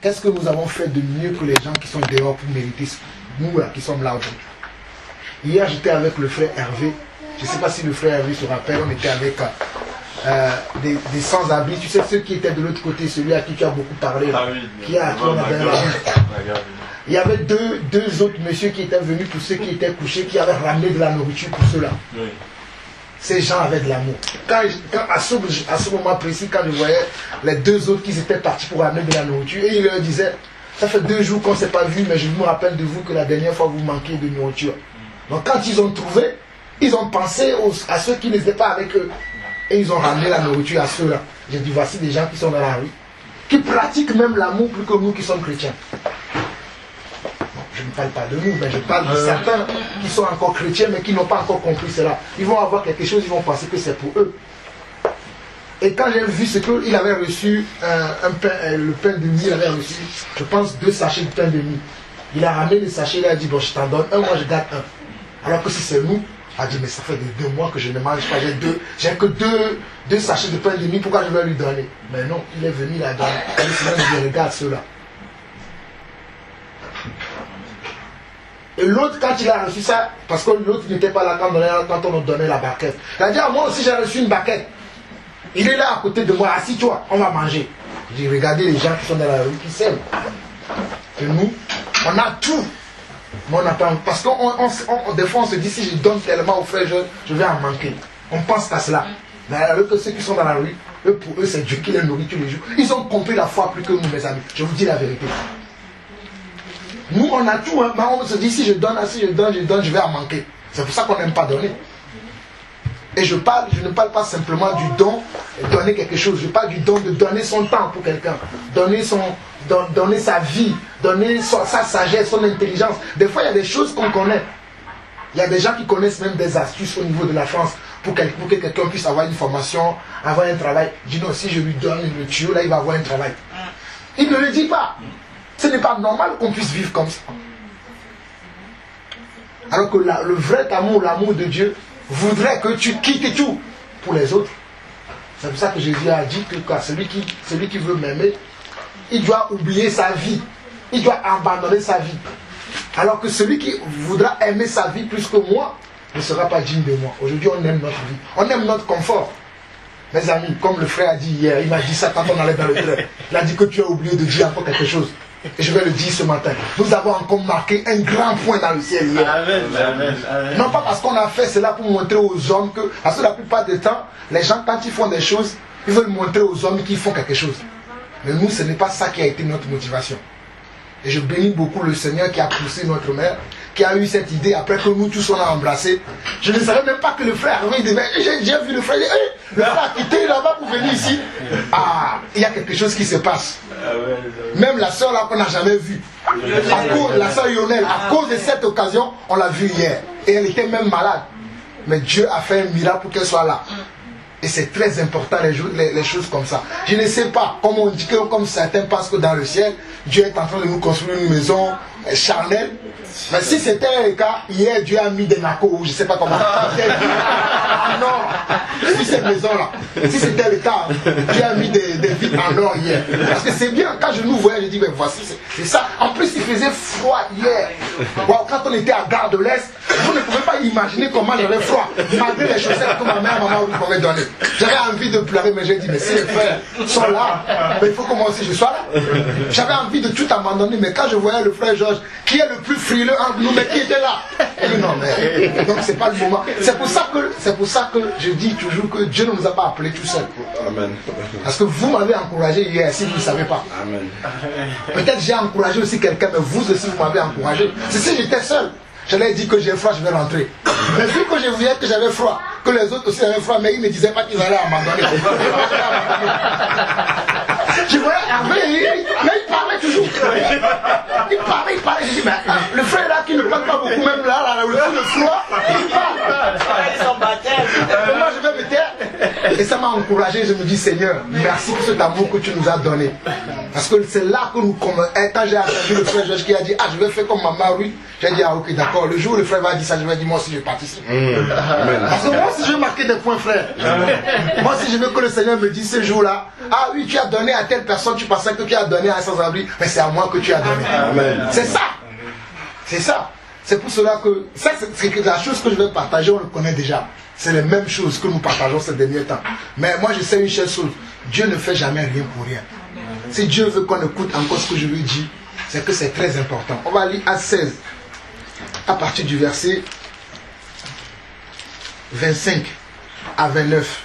qu'est-ce que nous avons fait de mieux que les gens qui sont dehors pour mériter nous là, qui sommes là aujourd'hui? Hier, j'étais avec le frère Hervé. Je ne sais pas si le frère Hervé se rappelle, on était avec des sans-abri. Tu sais, ceux qui étaient de l'autre côté, celui à qui tu as beaucoup parlé, là, qui a on a donné la vie. Il y avait deux autres messieurs qui étaient venus pour ceux qui étaient couchés, qui avaient ramené de la nourriture pour ceux-là. Oui. Ces gens avaient de l'amour. À ce moment précis, quand je voyais les deux autres qui étaient partis pour ramener de la nourriture, et ils leur disaient, ça fait 2 jours qu'on ne s'est pas vu, mais je me rappelle de vous que la dernière fois vous manquiez de nourriture. Donc quand ils ont trouvé, ils ont pensé à ceux qui n'étaient pas avec eux. Et ils ont ramené la nourriture à ceux-là. J'ai dit, voici des gens qui sont dans la rue, qui pratiquent même l'amour plus que nous qui sommes chrétiens. Je ne parle pas de nous, mais je parle de certains qui sont encore chrétiens, mais qui n'ont pas encore compris cela. Ils vont avoir quelque chose, ils vont penser que c'est pour eux. Et quand j'ai vu ce qu'il avait reçu, le pain de mie, il avait reçu, je pense, 2 sachets de pain de mie. Il a ramené les sachets, il a dit, bon, je t'en donne un, moi je garde un. Alors que si c'est nous, il a dit, mais ça fait 2 mois que je ne mange pas, j'ai que deux sachets de pain de mie, pourquoi je vais lui donner? Mais non, il est venu, il a donné. Il dit, regarde ceux-là. Et l'autre, quand il a reçu ça, parce que l'autre n'était pas là quand on nous donnait la barquette, il a dit, ah, moi aussi j'ai reçu une barquette. Il est là à côté de moi, assis-toi, on va manger. Je dis, regardez les gens qui sont dans la rue, qui s'aiment. Et nous, on a tout. Mais on n'a pas. Parce que des fois on se dit, si je donne tellement aux frères, je vais en manquer. On pense à cela. Mais alors que ceux qui sont dans la rue, pour eux, c'est Dieu qui les nourrit tous les jours. Ils ont compris la foi plus que nous, mes amis. Je vous dis la vérité. Nous, on a tout, hein, mais on se dit, si je donne, je vais en manquer. C'est pour ça qu'on n'aime pas donner. Et je ne parle pas simplement du don, donner quelque chose. Je parle du don de donner son temps pour quelqu'un. Donner sa vie, donner sa sagesse, son intelligence. Des fois, il y a des choses qu'on connaît. Il y a des gens qui connaissent même des astuces au niveau de la France pour que quelqu'un puisse avoir une formation, avoir un travail. Je dis non, si je lui donne le tuyau, là, il va avoir un travail. Il ne le dit pas. Ce n'est pas normal qu'on puisse vivre comme ça. Alors que le vrai amour, l'amour de Dieu, voudrait que tu quittes tout pour les autres. C'est pour ça que Jésus a dit que celui qui veut m'aimer, il doit oublier sa vie. Il doit abandonner sa vie. Alors que celui qui voudra aimer sa vie plus que moi, ne sera pas digne de moi. Aujourd'hui, on aime notre vie. On aime notre confort. Mes amis, comme le frère a dit hier, il m'a dit ça quand on allait dans le train. Il a dit que tu as oublié de dire encore quelque chose. Et je vais le dire ce matin. Nous avons encore marqué un grand point dans le ciel hier. Amen, amen, amen. Non pas parce qu'on a fait cela pour montrer aux hommes que, parce que la plupart du temps, les gens quand ils font des choses, ils veulent montrer aux hommes qu'ils font quelque chose. Mais nous, ce n'est pas ça qui a été notre motivation. Et je bénis beaucoup le Seigneur qui a poussé notre mère, qui a eu cette idée après que nous tous on a embrassé. Je ne savais même pas que le frère avait devait. J'ai vu le frère, le frère a quitté là-bas pour venir ici. Ah, il y a quelque chose qui se passe. Même la soeur là qu'on n'a jamais vue. La soeur Yonel, à cause de cette occasion, on l'a vue hier. Et elle était même malade. Mais Dieu a fait un miracle pour qu'elle soit là. Et c'est très important les choses comme ça. Je ne sais pas, comme on dit que comme certains pensent que dans le ciel, Dieu est en train de nous construire une maison charnelle. Mais si c'était le cas, hier Dieu a mis des nacos, je ne sais pas comment. Ah non, si cette maison-là, si c'était le cas, Dieu a mis des vitres en or hier. Parce que c'est bien, quand je nous voyais, je dis, mais voici, c'est ça. En plus, il faisait froid hier. Wow, quand on était à Gare de l'Est, vous ne pouvez pas imaginer comment j'avais froid, malgré les chaussettes que ma mère et maman m'avaient données. J'avais envie de pleurer, mais j'ai dit, mais si les frères sont là, mais il faut que moi aussi je sois là. J'avais envie de tout abandonner, mais quand je voyais le frère Georges, qui est le plus frileux entre nous, mais qui était là, et dit, non, mais donc c'est pas le moment. C'est pour ça que je dis toujours que Dieu ne nous a pas appelés tout seuls. Amen. Parce que vous m'avez encouragé hier, si vous ne savez pas. Amen. Peut-être j'ai encouragé aussi quelqu'un, mais vous aussi vous m'avez encouragé. C'est si j'étais seul. Je leur ai dit que j'ai froid, je vais rentrer. Mais vu que je voyais que j'avais froid, que les autres aussi avaient froid, mais ils ne me disaient pas qu'ils allaient abandonner. Je voyais Hervé, mais il parlait toujours. Il parlait. Je dis, mais le frère là qui ne parle pas beaucoup, même là, le froid, il parle. Ils sont baptêmes. Moi je vais me taire. Et ça m'a encouragé, je me dis Seigneur, merci pour cet amour que tu nous as donné. Parce que c'est là que nous commençons. Quand j'ai entendu le frère Georges qui a dit, ah je vais faire comme maman, oui. J'ai dit, ah ok d'accord, le jour où le frère va dire ça, je vais dire moi aussi je participe. Parce que moi aussi je vais marquer des points frère. Moi aussi je veux que le Seigneur me dise ce jour-là, ah oui tu as donné à telle personne, tu pensais que tu as donné à un sans-abri, mais c'est à moi que tu as donné. C'est ça. C'est ça. C'est pour cela que, ça c'est la chose que je vais partager, on le connaît déjà. C'est les mêmes choses que nous partageons ces derniers temps. Mais moi je sais une chose, Dieu ne fait jamais rien pour rien. Si Dieu veut qu'on écoute encore ce que je lui dis, c'est que c'est très important. On va lire à 16, à partir du verset 25 à 29.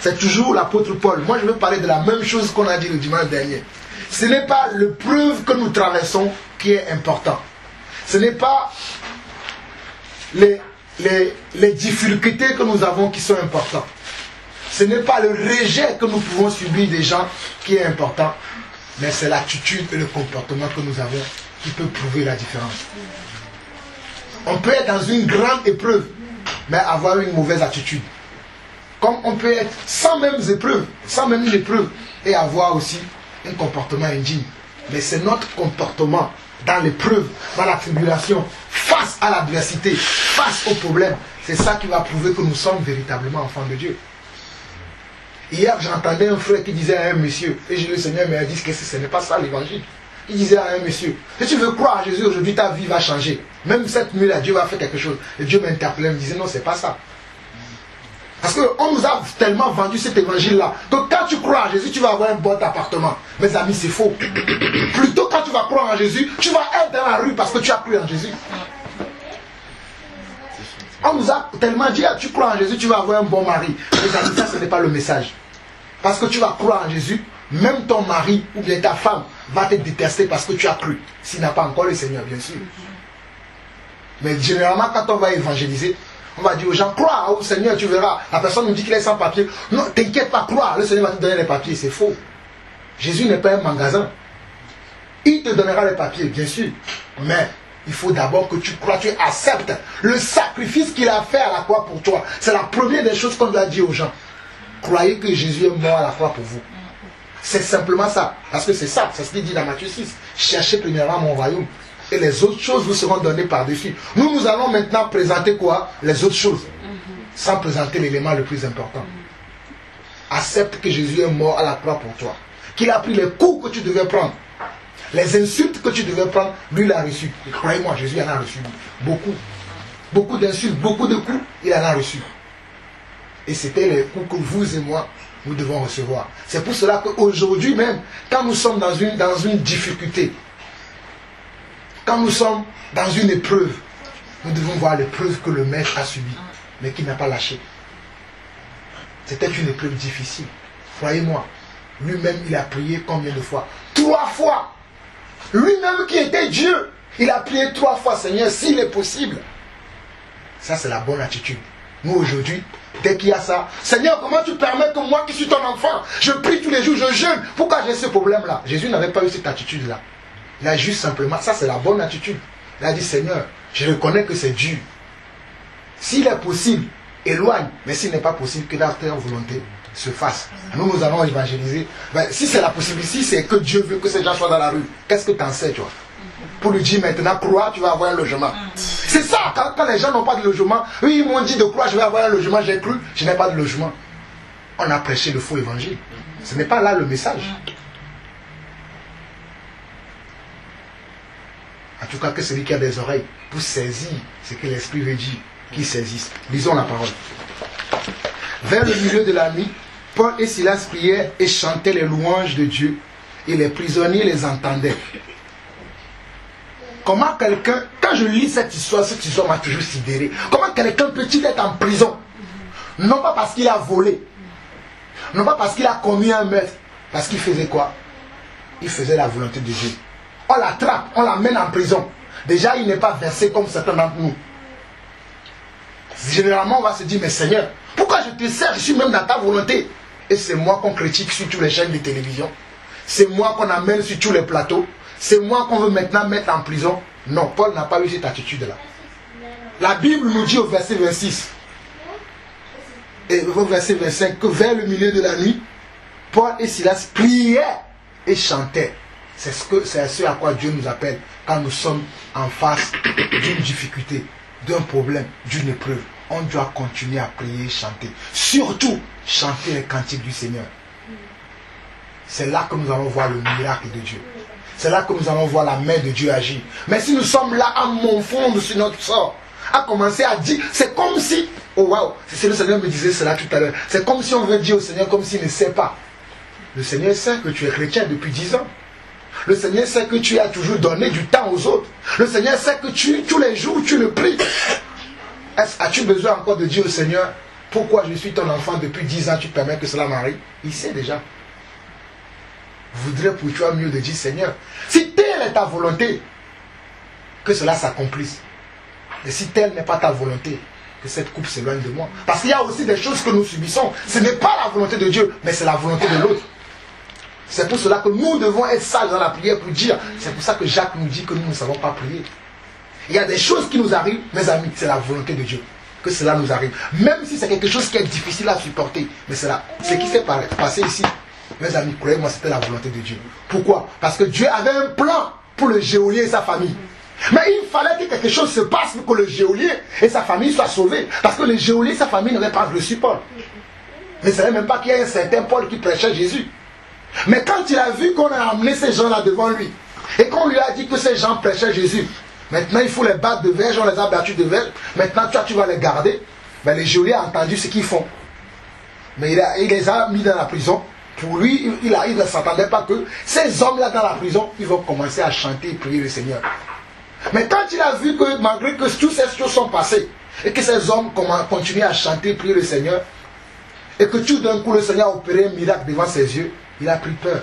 C'est toujours l'apôtre Paul. Moi je veux parler de la même chose qu'on a dit le dimanche dernier. Ce n'est pas l'épreuve que nous traversons qui est important. Ce n'est pas les difficultés que nous avons qui sont importantes. Ce n'est pas le rejet que nous pouvons subir des gens qui est important, mais c'est l'attitude et le comportement que nous avons qui peut prouver la différence. On peut être dans une grande épreuve, mais avoir une mauvaise attitude. Comme on peut être sans même une épreuve, et avoir aussi un comportement indigne. Mais c'est notre comportement dans l'épreuve, dans la tribulation, face à l'adversité, face au problème. C'est ça qui va prouver que nous sommes véritablement enfants de Dieu. Hier, j'entendais un frère qui disait à un monsieur, et le Seigneur m'a dit que ce n'est pas ça l'évangile. Il disait à un monsieur, si tu veux croire à Jésus aujourd'hui, ta vie va changer. Même cette nuit-là, Dieu va faire quelque chose. Et Dieu m'interpellait, me disait non, c'est pas ça. Parce qu'on nous a tellement vendu cet évangile-là, que quand tu crois à Jésus, tu vas avoir un bon appartement. Mes amis, c'est faux. Plutôt quand tu vas croire en Jésus, tu vas être dans la rue parce que tu as cru en Jésus. On nous a tellement dit, tu crois en Jésus, tu vas avoir un bon mari. Mes amis, ça, ce n'est pas le message. Parce que tu vas croire en Jésus, même ton mari ou bien ta femme va te détester parce que tu as cru. S'il n'a pas encore le Seigneur, bien sûr. Mais généralement, quand on va évangéliser, on va dire aux gens, crois au Seigneur, tu verras. La personne nous dit qu'il est sans papier. Non, t'inquiète pas, crois, le Seigneur va te donner les papiers. C'est faux. Jésus n'est pas un magasin. Il te donnera les papiers, bien sûr. Mais il faut d'abord que tu crois, tu acceptes le sacrifice qu'il a fait à la croix pour toi. C'est la première des choses qu'on doit dire aux gens. Croyez que Jésus est mort à la croix pour vous. C'est simplement ça. Parce que c'est ça, c'est ce qu'il dit dans Matthieu 6. Cherchez premièrement mon royaume. Et les autres choses vous seront données par-dessus. Nous allons maintenant présenter quoi? Les autres choses. Sans présenter l'élément le plus important. Accepte que Jésus est mort à la croix pour toi. Qu'il a pris les coups que tu devais prendre. Les insultes que tu devais prendre, lui il a reçu. Et croyez-moi, Jésus en a reçu beaucoup. Beaucoup d'insultes, beaucoup de coups, il en a reçu. Et c'était les coups que vous et moi, nous devons recevoir. C'est pour cela qu'aujourd'hui même, quand nous sommes dans une difficulté, quand nous sommes dans une épreuve, nous devons voir l'épreuve que le maître a subie, mais qui n'a pas lâché. C'était une épreuve difficile. Croyez-moi, lui-même il a prié combien de fois? 3 fois. Lui-même qui était Dieu, il a prié 3 fois, Seigneur, s'il est possible. Ça c'est la bonne attitude. Nous aujourd'hui, dès qu'il y a ça, Seigneur, comment tu permets que moi qui suis ton enfant, je prie tous les jours, je jeûne, pourquoi j'ai ce problème-là? Jésus n'avait pas eu cette attitude-là. Il a juste simplement, ça c'est la bonne attitude. Il a dit, Seigneur, je reconnais que c'est Dieu. S'il est possible, éloigne. Mais s'il n'est pas possible, que ta volonté se fasse. Nous allons évangéliser. Ben, si c'est la possibilité, si c'est que Dieu veut que ces gens soient dans la rue, qu'est-ce que tu en sais, toi? Pour lui dire maintenant, crois, tu vas avoir un logement. C'est ça, quand les gens n'ont pas de logement, eux ils m'ont dit de croire, je vais avoir un logement, j'ai cru, je n'ai pas de logement. On a prêché le faux évangile. Ce n'est pas là le message. En tout cas, que celui qui a des oreilles pour saisir ce que l'Esprit veut dire, qu'il saisisse. Lisons la parole. Vers le milieu de la nuit, Paul et Silas priaient et chantaient les louanges de Dieu, et les prisonniers les entendaient. Comment quelqu'un, quand je lis cette histoire m'a toujours sidéré. Comment quelqu'un peut-il être en prison? Non pas parce qu'il a volé, non pas parce qu'il a commis un meurtre, parce qu'il faisait quoi? Il faisait la volonté de Dieu. On l'attrape, on l'amène en prison. Déjà, il n'est pas versé comme certains d'entre nous. Généralement, on va se dire, mais Seigneur, pourquoi je te sers? Je suis même dans ta volonté. Et c'est moi qu'on critique sur toutes les chaînes de télévision. C'est moi qu'on amène sur tous les plateaux. C'est moi qu'on veut maintenant mettre en prison. Non, Paul n'a pas eu cette attitude-là. La Bible nous dit au verset 26, et verset 25, que vers le milieu de la nuit, Paul et Silas priaient et chantaient. C'est ce à quoi Dieu nous appelle quand nous sommes en face d'une difficulté, d'un problème, d'une épreuve. On doit continuer à prier et chanter. Surtout, chanter les cantiques du Seigneur. C'est là que nous allons voir le miracle de Dieu. C'est là que nous allons voir la main de Dieu agir. Mais si nous sommes là à morfondre sur notre sort, à commencer à dire, c'est comme si, oh waouh, c'est le Seigneur me disait cela tout à l'heure, c'est comme si on veut dire au Seigneur comme s'il ne sait pas. Le Seigneur sait que tu es chrétien depuis 10 ans. Le Seigneur sait que tu as toujours donné du temps aux autres. Le Seigneur sait que tous les jours tu le pries. As-tu besoin encore de dire au Seigneur, pourquoi je suis ton enfant depuis 10 ans, tu permets que cela m'arrive? Il sait déjà. Voudrait pour toi mieux de dire, Seigneur, si telle est ta volonté, que cela s'accomplisse. Et si telle n'est pas ta volonté, que cette coupe s'éloigne de moi. Parce qu'il y a aussi des choses que nous subissons. Ce n'est pas la volonté de Dieu, mais c'est la volonté de l'autre. C'est pour cela que nous devons être sages dans la prière pour dire. C'est pour ça que Jacques nous dit que nous ne savons pas prier. Il y a des choses qui nous arrivent, mes amis, c'est la volonté de Dieu. Que cela nous arrive. Même si c'est quelque chose qui est difficile à supporter. Mais c'est là. Ce qui s'est passé ici, mes amis, croyez-moi, c'était la volonté de Dieu. Pourquoi? Parce que Dieu avait un plan pour le geôlier et sa famille. Mais il fallait que quelque chose se passe pour que le geôlier et sa famille soient sauvés. Parce que le geôlier et sa famille n'avaient pas reçu Paul. Mais ce n'est même pas qu'il y a un certain Paul qui prêchait Jésus. Mais quand il a vu qu'on a amené ces gens-là devant lui, et qu'on lui a dit que ces gens prêchaient Jésus, maintenant il faut les battre de verge, on les a battus de verge, maintenant toi tu vas les garder, ben, le geôlier a entendu ce qu'ils font. Mais il les a mis dans la prison. Pour lui, il ne s'attendait pas que ces hommes-là dans la prison, ils vont commencer à chanter et prier le Seigneur. Mais quand il a vu que malgré que toutes ces choses sont passées, et que ces hommes continuent à chanter et prier le Seigneur, et que tout d'un coup le Seigneur a opéré un miracle devant ses yeux, il a pris peur.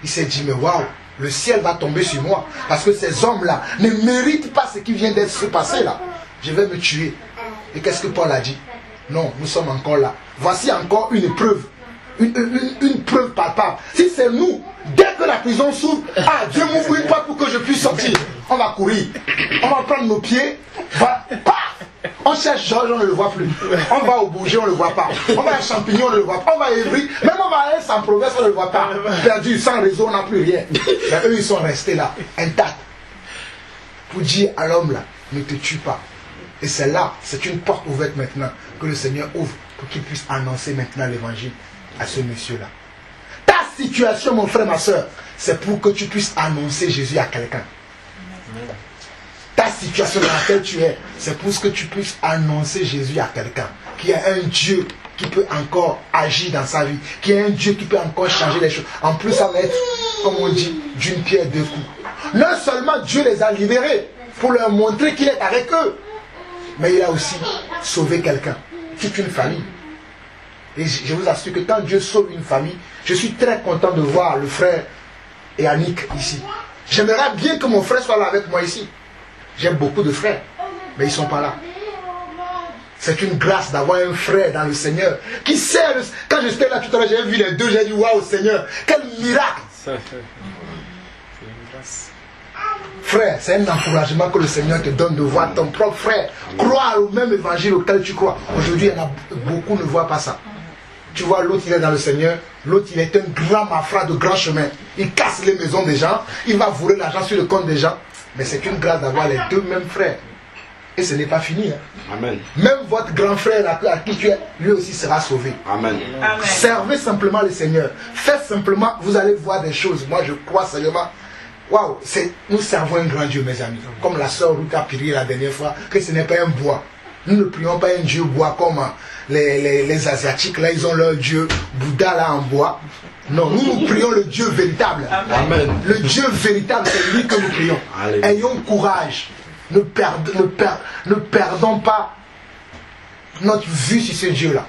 Il s'est dit, mais waouh, le ciel va tomber sur moi. Parce que ces hommes-là ne méritent pas ce qui vient d'être se passer là. Je vais me tuer. Et qu'est-ce que Paul a dit? Non, nous sommes encore là. Voici encore une épreuve. Une preuve palpable. Si c'est nous, dès que la prison s'ouvre, ah, Dieu m'ouvre une porte pour que je puisse sortir. On va courir. On va prendre nos pieds. Paf! On cherche Georges, on ne le voit plus. On va au Bourget, on ne le voit pas. On va à Champignon, on ne le voit pas. On va à Évry, même on va à sans Provence, on ne le voit pas. Perdu, sans réseau, on n'a plus rien. Mais eux, ils sont restés là, intacts. Pour dire à l'homme là, ne te tue pas. Et c'est là, c'est une porte ouverte maintenant que le Seigneur ouvre pour qu'il puisse annoncer maintenant l'évangile à ce monsieur-là. Ta situation, mon frère, ma soeur, c'est pour que tu puisses annoncer Jésus à quelqu'un. Ta situation dans laquelle tu es, c'est pour que tu puisses annoncer Jésus à quelqu'un. Qu'il y a un Dieu qui peut encore agir dans sa vie. Qu'il y a un Dieu qui peut encore changer les choses. En plus, ça va être, comme on dit, d'une pierre deux coups. Non seulement Dieu les a libérés pour leur montrer qu'il est avec eux, mais il a aussi sauvé quelqu'un, toute une famille. Et je vous assure que quand Dieu sauve une famille, je suis très content de voir le frère et Annick ici. J'aimerais bien que mon frère soit là avec moi ici. J'ai beaucoup de frères, mais ils ne sont pas là. C'est une grâce d'avoir un frère dans le Seigneur qui sait. Quand j'étais là tout à l'heure, j'ai vu les deux, j'ai dit waouh Seigneur, quel miracle! C'est une grâce. Frère, c'est un encouragement que le Seigneur te donne de voir ton propre frère croire au même évangile auquel tu crois. Aujourd'hui, il y en a beaucoup qui ne voient pas ça. Tu vois, l'autre il est dans le Seigneur, l'autre il est un grand mafra de grand chemin. Il casse les maisons des gens, il va voler l'argent sur le compte des gens. Mais c'est une grâce d'avoir les deux mêmes frères. Et ce n'est pas fini. Hein. Amen. Même votre grand frère à qui tu es, lui aussi sera sauvé. Amen. Amen. Servez simplement le Seigneur. Faites simplement, vous allez voir des choses. Moi je crois seulement. Waouh, nous servons un grand Dieu, mes amis. Comme la sœur Ruth a prié la dernière fois, que ce n'est pas un bois. Nous ne prions pas un Dieu bois comme les Asiatiques, là ils ont leur Dieu Bouddha là en bois. Non, nous prions le Dieu véritable. Amen. Le Dieu véritable, c'est lui que nous prions. Alléluia. Ayons courage. Ne perdons pas notre vue sur ce Dieu-là.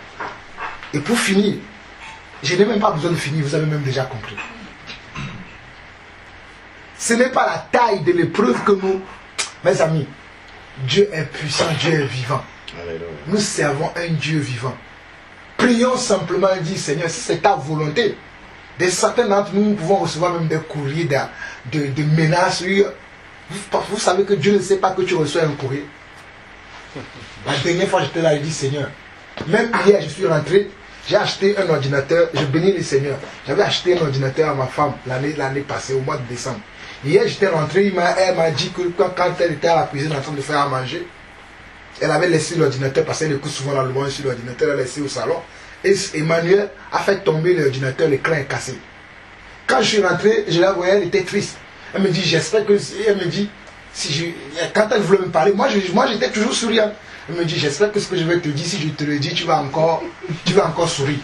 Et pour finir, je n'ai même pas besoin de finir, vous avez même déjà compris. Ce n'est pas la taille de l'épreuve que nous... Mes amis, Dieu est puissant, Dieu est vivant. Alléluia. Nous servons un Dieu vivant. Prions simplement et disons, Seigneur, si c'est ta volonté, certains d'entre nous, nous pouvons recevoir même des courriers de menaces. Vous savez que Dieu ne sait pas que tu reçois un courrier. La dernière fois j'étais là, je dis, Seigneur, Même hier, je suis rentré, j'ai acheté un ordinateur, je bénis le Seigneur. J'avais acheté un ordinateur à ma femme l'année passée, au mois de décembre. Hier, j'étais rentré, elle m'a dit que quand elle était à la cuisine en train de faire à manger, elle avait laissé l'ordinateur, parce qu'elle écoute souvent dans le monde sur l'ordinateur, elle a laissé au salon. Et Emmanuel a fait tomber l'ordinateur, l'écran est cassé. Quand je suis rentré, je la voyais, elle était triste. Elle me dit, j'espère que... Elle me dit, quand elle voulait me parler, moi j'étais toujours souriant. Elle me dit, j'espère que ce que je vais te dire, si je te le dis, tu vas encore sourire.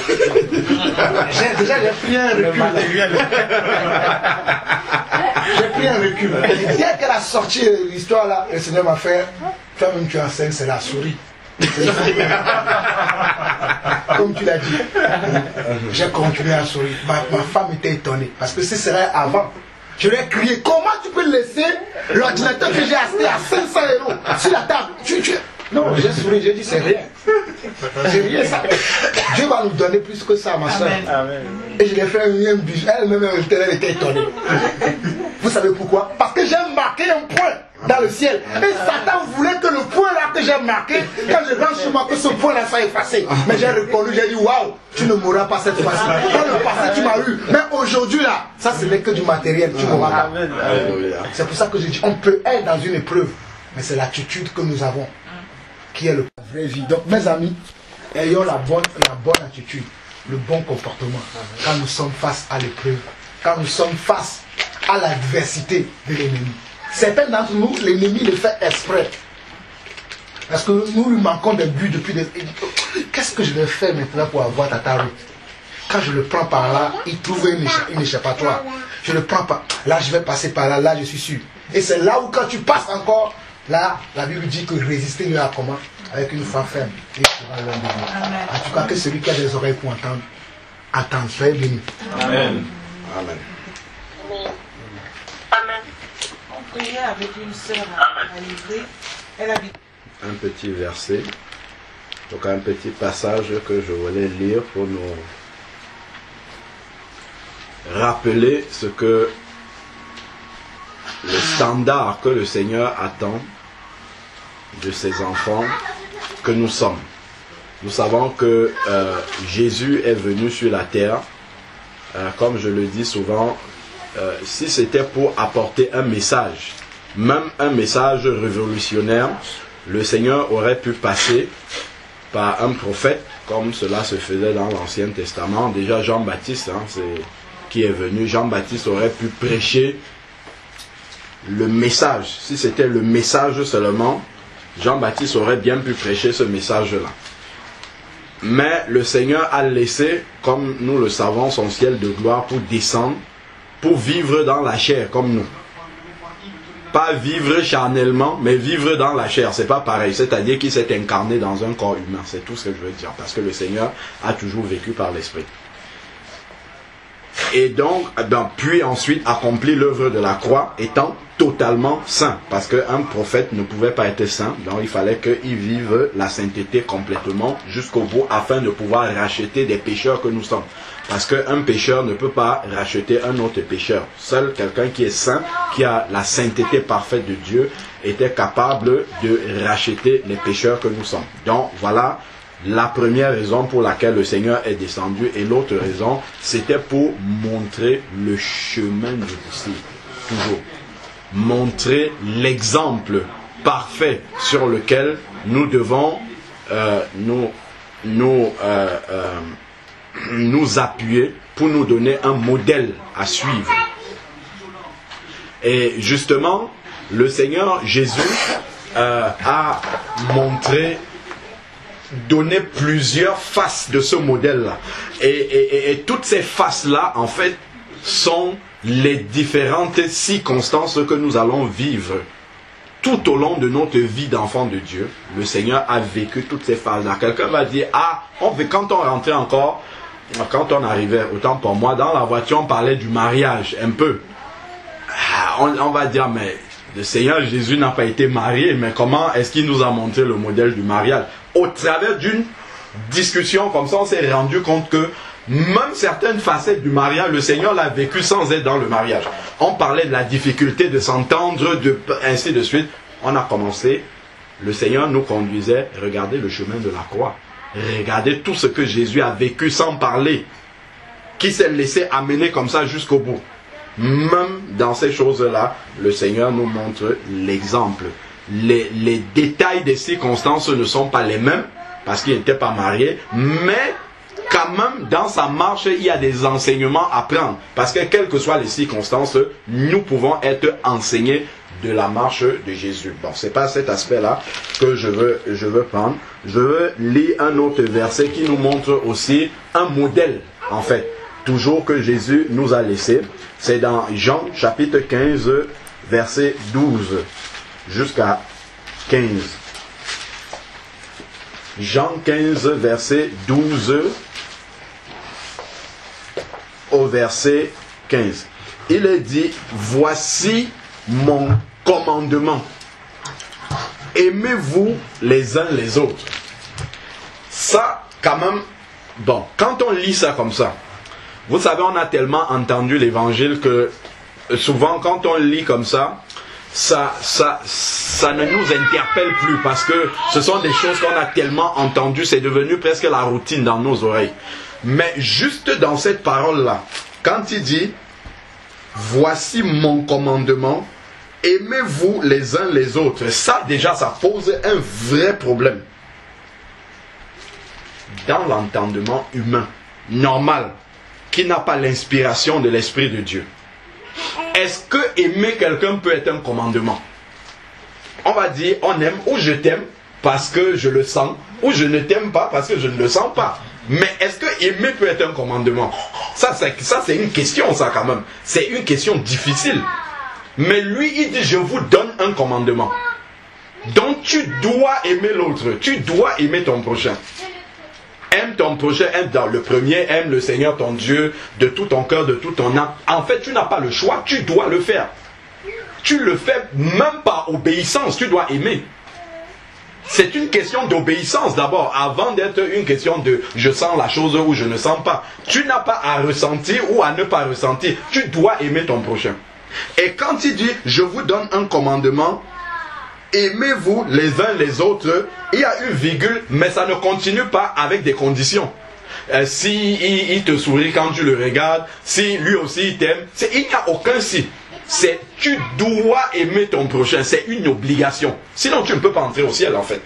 Déjà, j'ai pris un recul. J'ai pris un recul. Dès qu'elle a sorti l'histoire là, le Seigneur m'a fait, toi-même tu enseignes, c'est la souris. Comme tu l'as dit. J'ai continué à sourire. Ma femme était étonnée. Parce que ce serait avant. Je lui ai crié, comment tu peux laisser l'ordinateur que j'ai acheté à 500 € sur la table? Non, j'ai souri, j'ai dit c'est rien. C'est rien ça. Dieu va nous donner plus que ça, ma soeur. Et je l'ai fait un bijou. Elle-même, elle était étonnée. Vous savez pourquoi? Parce que j'ai marqué un point dans le ciel. Et Satan voulait que le point là que j'ai marqué, quand je rentre chez moi, que ce point là soit effacé. Mais j'ai reconnu, j'ai dit waouh, tu ne mourras pas cette fois-ci. Dans le passé, tu m'as eu. Mais aujourd'hui là, ça ce n'est que du matériel, tu mourras pas. C'est pour ça que je dis, on peut être dans une épreuve, mais c'est l'attitude que nous avons qui est la vraie vie. Donc mes amis, ayons la bonne attitude, le bon comportement quand nous sommes face à l'épreuve, quand nous sommes face à l'adversité de l'ennemi. Certains d'entre nous, l'ennemi le fait exprès. Parce que nous lui manquons des buts depuis des... Qu'est-ce que je vais faire maintenant pour avoir ta route? Quand je le prends par là, il trouve une échappatoire. Je le prends par là, je vais passer par là, là je suis sûr. Et c'est là où quand tu passes encore, là, la Bible dit que résister lui à comment? Avec une foi ferme. Et sera loin de nous. En tout cas, que celui qui a des oreilles pour entendre, attende. Soyez bénis. Amen. Amen. On priait avec une sœur à Livry. Elle habite. Un petit verset, donc un petit passage que je voulais lire pour nous rappeler ce que le standard que le Seigneur attend de ses enfants que nous sommes. Nous savons que Jésus est venu sur la terre, comme je le dis souvent, si c'était pour apporter un message, même un message révolutionnaire, le Seigneur aurait pu passer par un prophète, comme cela se faisait dans l'Ancien Testament. Déjà Jean-Baptiste, qui est venu, Jean-Baptiste aurait pu prêcher le message. Si c'était le message seulement, Jean-Baptiste aurait bien pu prêcher ce message-là. Mais le Seigneur a laissé, comme nous le savons, son ciel de gloire pour descendre, pour vivre dans la chair comme nous. Pas vivre charnellement, mais vivre dans la chair. C'est pas pareil. C'est-à-dire qu'il s'est incarné dans un corps humain. C'est tout ce que je veux dire. Parce que le Seigneur a toujours vécu par l'Esprit. Et donc, puis ensuite accomplir l'œuvre de la croix étant totalement saint. Parce qu'un prophète ne pouvait pas être saint. Donc il fallait qu'il vive la sainteté complètement jusqu'au bout afin de pouvoir racheter des pécheurs que nous sommes. Parce qu'un pécheur ne peut pas racheter un autre pécheur. Seul quelqu'un qui est saint, qui a la sainteté parfaite de Dieu, était capable de racheter les pécheurs que nous sommes. Donc voilà la première raison pour laquelle le Seigneur est descendu. Et l'autre raison, c'était pour montrer le chemin du disciple. Toujours. Montrer l'exemple parfait sur lequel nous devons nous appuyer pour nous donner un modèle à suivre. Et justement, le Seigneur Jésus a donné plusieurs faces de ce modèle-là. Et toutes ces faces-là, en fait, sont les différentes circonstances que nous allons vivre tout au long de notre vie d'enfant de Dieu. Le Seigneur a vécu toutes ces phases-là. Quelqu'un va dire, quand on rentrait encore, quand on arrivait, autant pour moi, dans la voiture, on parlait du mariage, un peu. On va dire, mais le Seigneur Jésus n'a pas été marié, mais comment est-ce qu'il nous a montré le modèle du mariage? Au travers d'une discussion comme ça, on s'est rendu compte que même certaines facettes du mariage, le Seigneur l'a vécu sans être dans le mariage. On parlait de la difficulté de s'entendre, ainsi de suite. On a commencé, le Seigneur nous conduisait, regardez le chemin de la croix. Regardez tout ce que Jésus a vécu sans parler. Qui s'est laissé amener comme ça jusqu'au bout. Même dans ces choses-là, le Seigneur nous montre l'exemple. Les détails des circonstances ne sont pas les mêmes, parce qu'il n'était pas marié, mais quand même, dans sa marche, il y a des enseignements à prendre. Parce que quelles que soient les circonstances, nous pouvons être enseignés de la marche de Jésus. Bon, c'est pas cet aspect-là que je veux prendre. Je veux lire un autre verset qui nous montre aussi un modèle, en fait, toujours que Jésus nous a laissé. C'est dans Jean chapitre 15, verset 12 jusqu'à 15. Jean 15, verset 12 au verset 15. Il est dit, voici mon commandement. Aimez-vous les uns les autres. Ça, quand même, bon, quand on lit ça comme ça, vous savez, on a tellement entendu l'évangile que souvent, quand on lit comme ça ne nous interpelle plus parce que ce sont des choses qu'on a tellement entendues, c'est devenu presque la routine dans nos oreilles. Mais juste dans cette parole-là, quand il dit « Voici mon commandement, aimez-vous les uns les autres », ça déjà, ça pose un vrai problème. Dans l'entendement humain, normal, qui n'a pas l'inspiration de l'Esprit de Dieu, est-ce que aimer quelqu'un peut être un commandement? On va dire, on aime ou je t'aime parce que je le sens, ou je ne t'aime pas parce que je ne le sens pas. Mais est-ce que aimer peut être un commandement? Ça c'est une question, ça quand même. C'est une question difficile. Mais lui, il dit, je vous donne un commandement. Donc tu dois aimer l'autre, tu dois aimer ton prochain. Aime ton prochain, aime dans le premier, aime le Seigneur ton Dieu de tout ton cœur, de tout ton âme. En fait, tu n'as pas le choix, tu dois le faire. Tu le fais même par obéissance, tu dois aimer. C'est une question d'obéissance d'abord, avant d'être une question de je sens la chose ou je ne sens pas. Tu n'as pas à ressentir ou à ne pas ressentir, tu dois aimer ton prochain. Et quand il dit je vous donne un commandement, aimez-vous les uns les autres, il y a une virgule, mais ça ne continue pas avec des conditions. Si il te sourit quand tu le regardes, si lui aussi il t'aime, il n'y a aucun si. C'est tu dois aimer ton prochain, c'est une obligation. Sinon tu ne peux pas entrer au ciel en fait.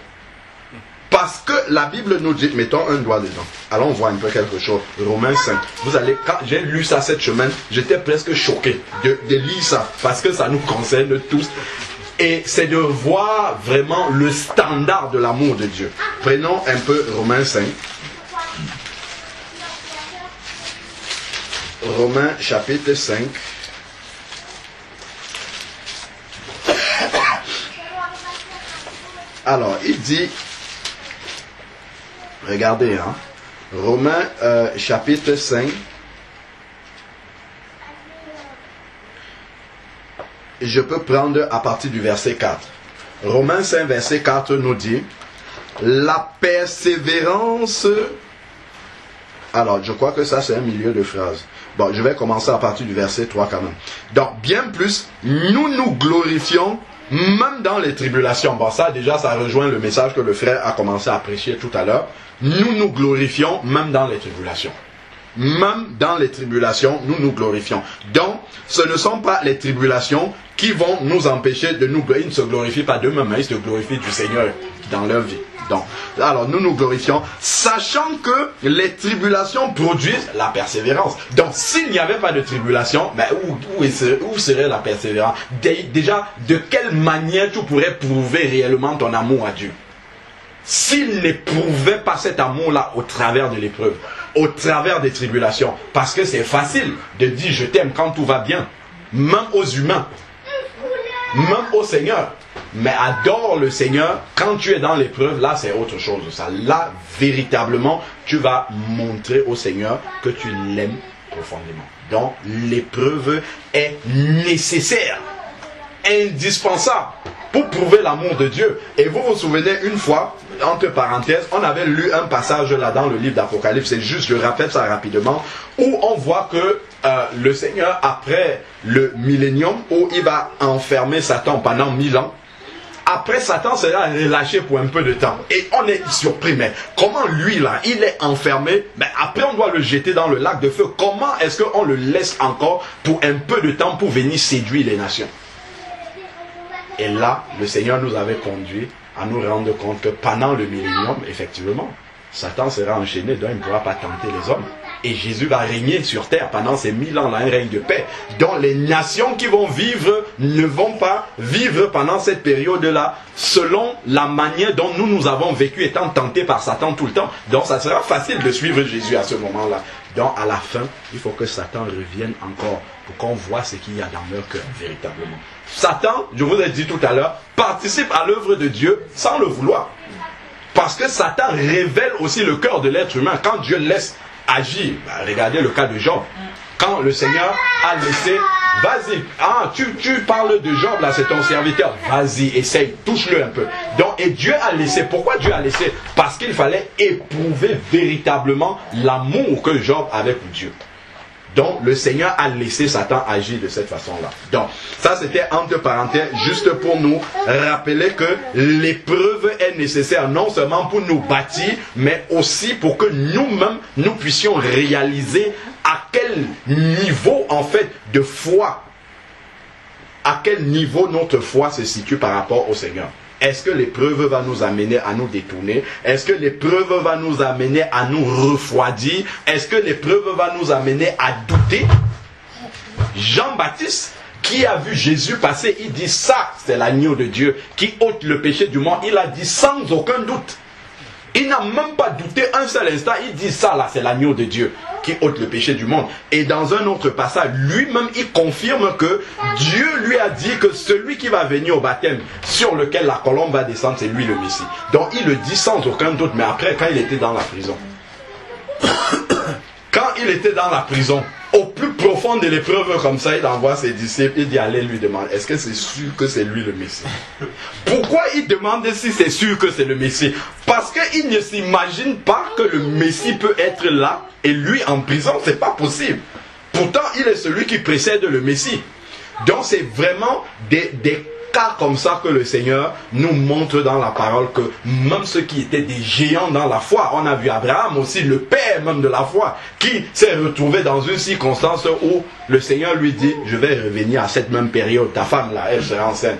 Parce que la Bible nous dit, mettons un doigt dedans. Allons voir un peu quelque chose. Romains 5. Vous allez, quand j'ai lu ça cette semaine, j'étais presque choqué de lire ça. Parce que ça nous concerne tous. Et c'est de voir vraiment le standard de l'amour de Dieu. Prenons un peu Romains 5. Romains chapitre 5. Alors, il dit, regardez, hein, Romains chapitre 5. Je peux prendre à partir du verset 4. Romains 5, verset 4 nous dit, la persévérance... Alors, je crois que ça, c'est un milieu de phrase. Bon, je vais commencer à partir du verset 3 quand même. Donc, bien plus, nous nous glorifions même dans les tribulations. Bon, ça, déjà, ça rejoint le message que le frère a commencé à prêcher tout à l'heure. Nous nous glorifions même dans les tribulations. Même dans les tribulations, nous nous glorifions. Donc, ce ne sont pas les tribulations qui vont nous empêcher de nous glorifier. Ils ne se glorifient pas d'eux-mêmes, ils se glorifient du Seigneur dans leur vie. Donc, alors nous nous glorifions, sachant que les tribulations produisent la persévérance. Donc, s'il n'y avait pas de tribulation, ben, où serait la persévérance? Déjà, de quelle manière tu pourrais prouver réellement ton amour à Dieu? S'il n'éprouvait pas cet amour-là au travers de l'épreuve, au travers des tribulations, parce que c'est facile de dire je t'aime quand tout va bien, même aux humains, même au Seigneur. Mais adore le Seigneur quand tu es dans l'épreuve, là c'est autre chose. Ça, là véritablement, tu vas montrer au Seigneur que tu l'aimes profondément. Donc l'épreuve est nécessaire, indispensable pour prouver l'amour de Dieu. Et vous vous souvenez une fois, entre parenthèses, on avait lu un passage là dans le livre d'Apocalypse, c'est juste, je rappelle ça rapidement, où on voit que le Seigneur, après le millénium, où il va enfermer Satan pendant 1000 ans, Après, Satan sera relâché pour un peu de temps. Et on est surpris, mais comment lui là, il est enfermé, mais après on doit le jeter dans le lac de feu. Comment est-ce qu'on le laisse encore pour un peu de temps pour venir séduire les nations? Et là, le Seigneur nous avait conduit à nous rendre compte que pendant le millénium, effectivement, Satan sera enchaîné, donc il ne pourra pas tenter les hommes. Et Jésus va régner sur terre pendant ces 1000 ans, là, un règne de paix, dont les nations qui vont vivre ne vont pas vivre pendant cette période-là, selon la manière dont nous avons vécu, étant tentés par Satan tout le temps. Donc ça sera facile de suivre Jésus à ce moment-là. Donc à la fin, il faut que Satan revienne encore pour qu'on voit ce qu'il y a dans leur cœur, véritablement. Satan, je vous ai dit tout à l'heure, participe à l'œuvre de Dieu sans le vouloir. Parce que Satan révèle aussi le cœur de l'être humain. Quand Dieu laisse agir, regardez le cas de Job. Quand le Seigneur a laissé, vas-y, tu parles de Job là, c'est ton serviteur, vas-y, essaye, touche-le un peu. Donc, et Dieu a laissé, pourquoi Dieu a laissé? Parce qu'il fallait éprouver véritablement l'amour que Job avait pour Dieu. Donc, le Seigneur a laissé Satan agir de cette façon-là. Donc, ça c'était entre parenthèses, juste pour nous rappeler que l'épreuve est nécessaire, non seulement pour nous bâtir, mais aussi pour que nous-mêmes, nous puissions réaliser à quel niveau, en fait, de foi, à quel niveau notre foi se situe par rapport au Seigneur. Est-ce que l'épreuve va nous amener à nous détourner? Est-ce que l'épreuve va nous amener à nous refroidir? Est-ce que l'épreuve va nous amener à douter? Jean-Baptiste, qui a vu Jésus passer, il dit ça, c'est l'agneau de Dieu qui ôte le péché du monde. Il a dit sans aucun doute. Il n'a même pas douté un seul instant. Il dit ça là, c'est l'agneau de Dieu qui ôte le péché du monde. Et dans un autre passage, lui-même, il confirme que Dieu lui a dit que celui qui va venir au baptême, sur lequel la colombe va descendre, c'est lui le Messie. Donc il le dit sans aucun doute. Mais après, quand il était dans la prison, au plus profond de l'épreuve comme ça, il envoie ses disciples, il dit allez lui demander, est-ce que c'est sûr que c'est lui le Messie? Pourquoi il demande si c'est sûr que c'est le Messie? Parce qu'il ne s'imagine pas que le Messie peut être là et lui en prison, c'est pas possible. Pourtant, il est celui qui précède le Messie. Donc c'est vraiment des cas comme ça que le Seigneur nous montre dans la parole, que même ceux qui étaient des géants dans la foi, on a vu Abraham aussi, le père même de la foi, qui s'est retrouvé dans une circonstance où le Seigneur lui dit, je vais revenir à cette même période, ta femme là, elle sera enceinte.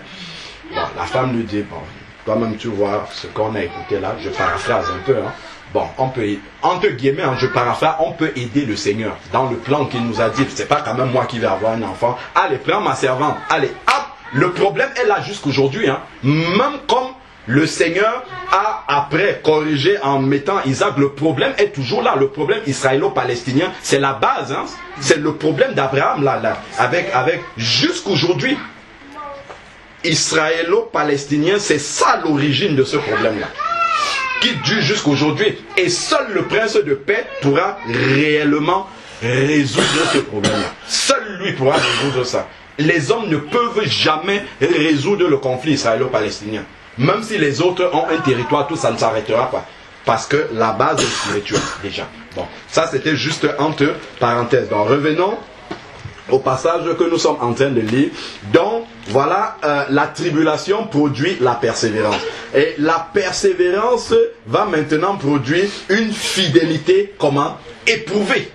Bon, la femme lui dit, bon, toi-même tu vois ce qu'on a écouté là, je paraphrase un peu, hein. Bon, on peut, entre guillemets, je paraphrase, on peut aider le Seigneur dans le plan qu'il nous a dit. C'est pas quand même moi qui vais avoir un enfant. Allez, prends ma servante, allez, hop. Le problème est là jusqu'aujourd'hui, hein. Même comme le Seigneur a après corrigé en mettant Isaac, le problème est toujours là. Le problème israélo-palestinien, c'est la base, hein. C'est le problème d'Abraham là, avec jusqu'aujourd'hui. Israélo-palestinien, c'est ça l'origine de ce problème-là, qui dure jusqu'aujourd'hui. Et seul le prince de paix pourra réellement résoudre ce problème-là. Seul lui pourra résoudre ça. Les hommes ne peuvent jamais résoudre le conflit israélo-palestinien. Même si les autres ont un territoire, tout ça ne s'arrêtera pas. Parce que la base est spirituelle, déjà. Bon, ça c'était juste entre parenthèses. Donc revenons au passage que nous sommes en train de lire. Donc, voilà, la tribulation produit la persévérance. Et la persévérance va maintenant produire une fidélité, comment? Éprouvée.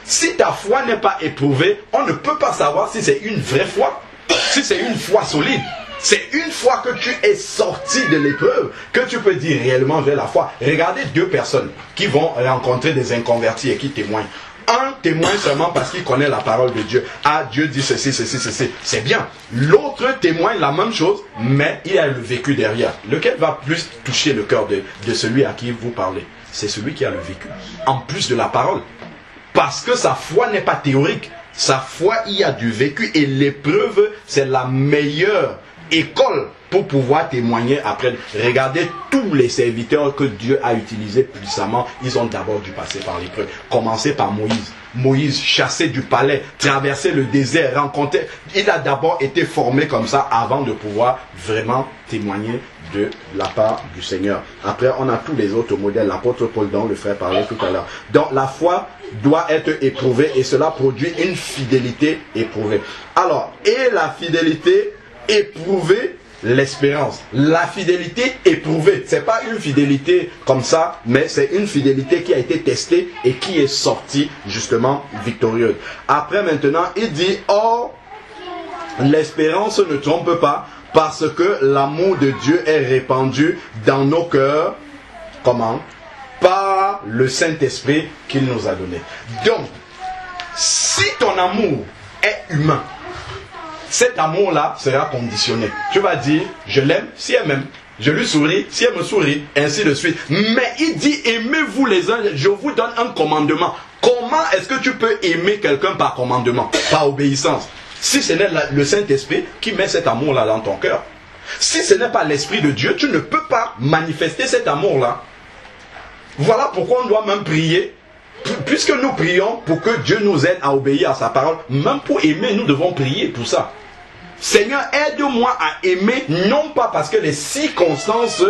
Si ta foi n'est pas éprouvée, on ne peut pas savoir si c'est une vraie foi, si c'est une foi solide. C'est une fois que tu es sorti de l'épreuve que tu peux dire réellement j'ai la foi. Regardez deux personnes qui vont rencontrer des inconvertis et qui témoignent. Un témoigne seulement parce qu'il connaît la parole de Dieu. Ah, Dieu dit ceci, ceci, ceci. C'est bien. L'autre témoigne la même chose, mais il a le vécu derrière. Lequel va plus toucher le cœur de celui à qui vous parlez? C'est celui qui a le vécu, en plus de la parole. Parce que sa foi n'est pas théorique. Sa foi, il y a du vécu. Et l'épreuve, c'est la meilleure école pour pouvoir témoigner après. Regardez tous les serviteurs que Dieu a utilisés puissamment. Ils ont d'abord dû passer par l'épreuve. Commencer par Moïse. Moïse, chassé du palais, traverser le désert, rencontrer. Il a d'abord été formé comme ça avant de pouvoir vraiment témoigner de la part du Seigneur. Après, on a tous les autres modèles. L'apôtre Paul, dont le frère parlait tout à l'heure. Donc, la foi doit être éprouvée et cela produit une fidélité éprouvée. Alors, et la fidélité éprouvée l'espérance. La fidélité éprouvée. C'est pas une fidélité comme ça, mais c'est une fidélité qui a été testée et qui est sortie justement victorieuse. Après maintenant, il dit, or, l'espérance ne trompe pas, parce que l'amour de Dieu est répandu dans nos cœurs. Comment? Par le Saint-Esprit qu'il nous a donné. Donc, si ton amour est humain, cet amour-là sera conditionné. Tu vas dire, je l'aime si elle m'aime. Je lui souris si elle me sourit, ainsi de suite. Mais il dit, aimez-vous les uns, je vous donne un commandement. Comment est-ce que tu peux aimer quelqu'un par commandement, par obéissance? Si ce n'est le Saint-Esprit qui met cet amour-là dans ton cœur. Si ce n'est pas l'Esprit de Dieu, tu ne peux pas manifester cet amour-là. Voilà pourquoi on doit même prier. Puisque nous prions pour que Dieu nous aide à obéir à sa parole, même pour aimer, nous devons prier pour ça. Seigneur, aide-moi à aimer, non pas parce que les circonstances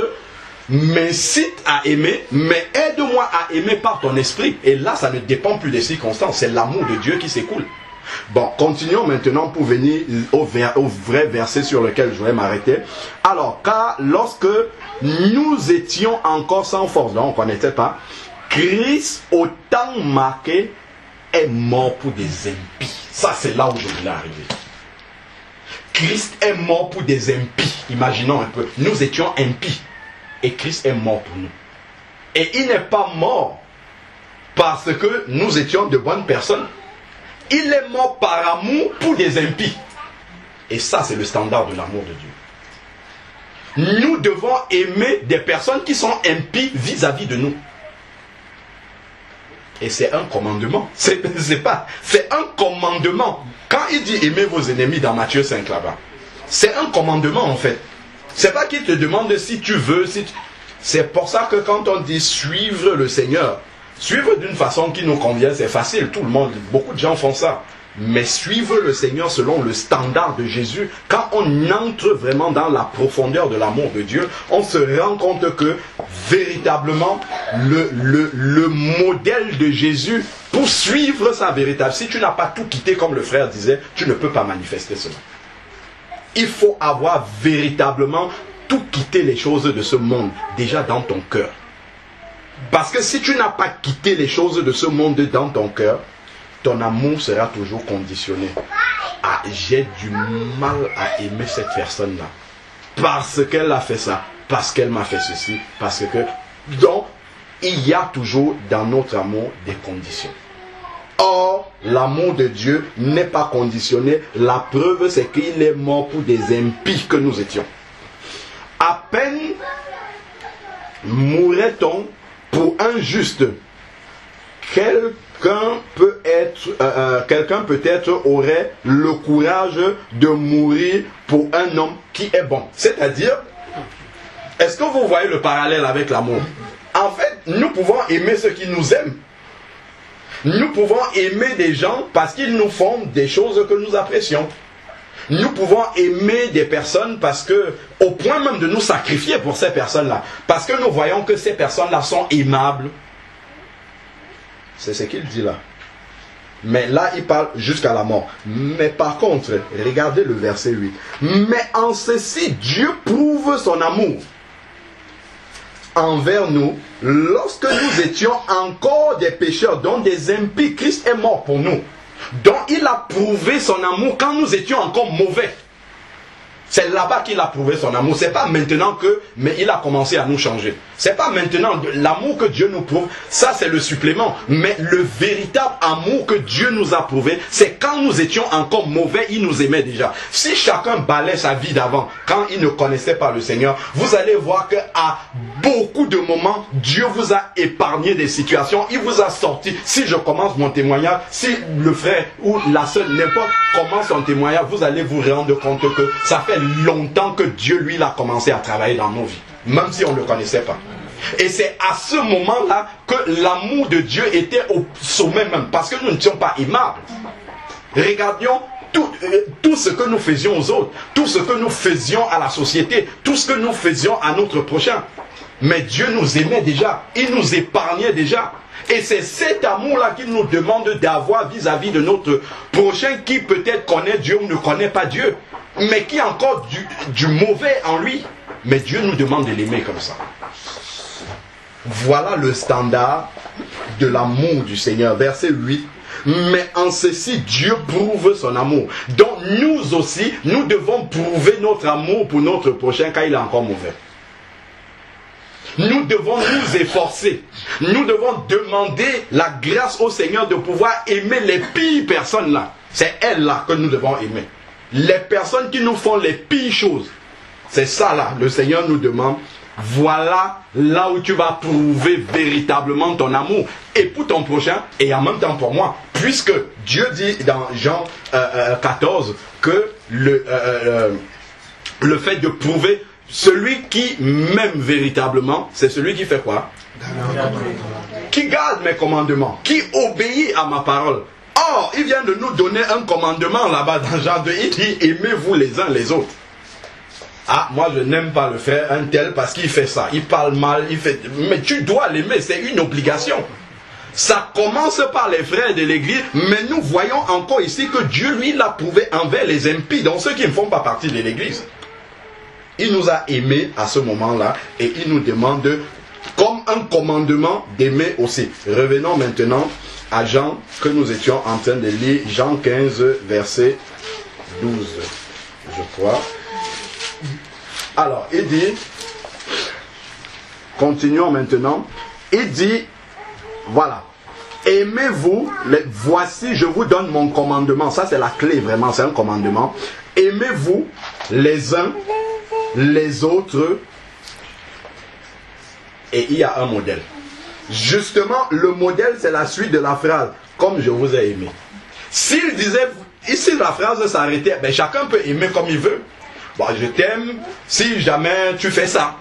m'incitent à aimer, mais aide-moi à aimer par ton esprit. Et là, ça ne dépend plus des circonstances, c'est l'amour de Dieu qui s'écoule. Bon, continuons maintenant pour venir au vrai verset sur lequel je voulais m'arrêter. Alors, car lorsque nous étions encore sans force, donc on ne connaissait pas, Christ, au temps marqué, est mort pour des impies. Ça, c'est là où je voulais arriver. Christ est mort pour des impies. Imaginons un peu. Nous étions impies. Et Christ est mort pour nous. Et il n'est pas mort parce que nous étions de bonnes personnes. Il est mort par amour pour des impies. Et ça, c'est le standard de l'amour de Dieu. Nous devons aimer des personnes qui sont impies vis-à-vis de nous. Et c'est un commandement. C'est un commandement. Quand il dit aimez vos ennemis dans Matthieu 5 là-bas, c'est un commandement en fait. C'est pas qu'il te demande si tu veux. C'est pour ça que quand on dit suivre le Seigneur, suivre d'une façon qui nous convient, c'est facile. Tout le monde, beaucoup de gens font ça. Mais suivre le Seigneur selon le standard de Jésus, quand on entre vraiment dans la profondeur de l'amour de Dieu, on se rend compte que véritablement le modèle de Jésus pour suivre sa véritable, si tu n'as pas tout quitté comme le frère disait, tu ne peux pas manifester cela. Il faut avoir véritablement tout quitté les choses de ce monde déjà dans ton cœur. Parce que si tu n'as pas quitté les choses de ce monde dans ton cœur, ton amour sera toujours conditionné. Ah, j'ai du mal à aimer cette personne-là. Parce qu'elle a fait ça. Parce qu'elle m'a fait ceci. Parce que... Donc, il y a toujours dans notre amour des conditions. Or, l'amour de Dieu n'est pas conditionné. La preuve, c'est qu'il est mort pour des impies que nous étions. À peine mourrait-on pour un juste. Quelqu'un peut-être aurait le courage de mourir pour un homme qui est bon. C'est-à-dire, est-ce que vous voyez le parallèle avec l'amour? En fait, nous pouvons aimer ceux qui nous aiment. Nous pouvons aimer des gens parce qu'ils nous font des choses que nous apprécions. Nous pouvons aimer des personnes parce que, au point même de nous sacrifier pour ces personnes-là, parce que nous voyons que ces personnes-là sont aimables. C'est ce qu'il dit là. Mais là, il parle jusqu'à la mort. Mais par contre, regardez le verset 8. Mais en ceci, Dieu prouve son amour envers nous, lorsque nous étions encore des pécheurs, dont des impies, Christ est mort pour nous. Donc il a prouvé son amour quand nous étions encore mauvais. C'est là-bas qu'il a prouvé son amour. C'est pas maintenant que, mais il a commencé à nous changer. C'est pas maintenant l'amour que Dieu nous prouve, ça c'est le supplément. Mais le véritable amour que Dieu nous a prouvé, c'est quand nous étions encore mauvais, il nous aimait déjà. Si chacun balaie sa vie d'avant, quand il ne connaissait pas le Seigneur, vous allez voir qu'à beaucoup de moments, Dieu vous a épargné des situations, il vous a sorti. Si je commence mon témoignage, si le frère ou la sœur, n'importe commence son témoignage, vous allez vous rendre compte que ça fait longtemps que Dieu, lui, a commencé à travailler dans nos vies, même si on ne le connaissait pas. Et c'est à ce moment-là que l'amour de Dieu était au sommet même, parce que nous n'étions pas aimables. Regardions tout ce que nous faisions aux autres, tout ce que nous faisions à la société, tout ce que nous faisions à notre prochain. Mais Dieu nous aimait déjà. Il nous épargnait déjà. Et c'est cet amour-là qu'il nous demande d'avoir vis-à-vis de notre prochain qui peut-être connaît Dieu ou ne connaît pas Dieu. Mais qui a encore du mauvais en lui. Mais Dieu nous demande de l'aimer comme ça. Voilà le standard de l'amour du Seigneur. Verset 8. Mais en ceci, Dieu prouve son amour. Donc nous aussi, nous devons prouver notre amour pour notre prochain car il est encore mauvais. Nous devons nous efforcer. Nous devons demander la grâce au Seigneur de pouvoir aimer les pires personnes là. C'est elles là que nous devons aimer. Les personnes qui nous font les pires choses. C'est ça là, le Seigneur nous demande. Voilà là où tu vas prouver véritablement ton amour. Et pour ton prochain, et en même temps pour moi. Puisque Dieu dit dans Jean 14 que le fait de prouver celui qui m'aime véritablement, c'est celui qui fait quoi? Qui garde mes commandements, qui obéit à ma parole. Or, il vient de nous donner un commandement là-bas dans Jean 2. Il dit, aimez-vous les uns les autres. Ah, moi je n'aime pas le faire un tel parce qu'il fait ça. Il parle mal, il fait... Mais tu dois l'aimer, c'est une obligation. Ça commence par les frères de l'église, mais nous voyons encore ici que Dieu, lui, l'a prouvé envers les impies, donc ceux qui ne font pas partie de l'église. Il nous a aimés à ce moment-là et il nous demande, comme un commandement, d'aimer aussi. Revenons maintenant à Jean, que nous étions en train de lire, Jean 15, verset 12, je crois. Alors, il dit, continuons maintenant, il dit, voilà, aimez-vous, voici je vous donne mon commandement, ça c'est la clé vraiment, c'est un commandement, aimez-vous les uns les autres, et il y a un modèle. Justement, le modèle c'est la suite de la phrase, comme je vous ai aimé. S'il disait, ici la phrase s'arrêtait, ben chacun peut aimer comme il veut. Bon, je t'aime si jamais tu fais ça.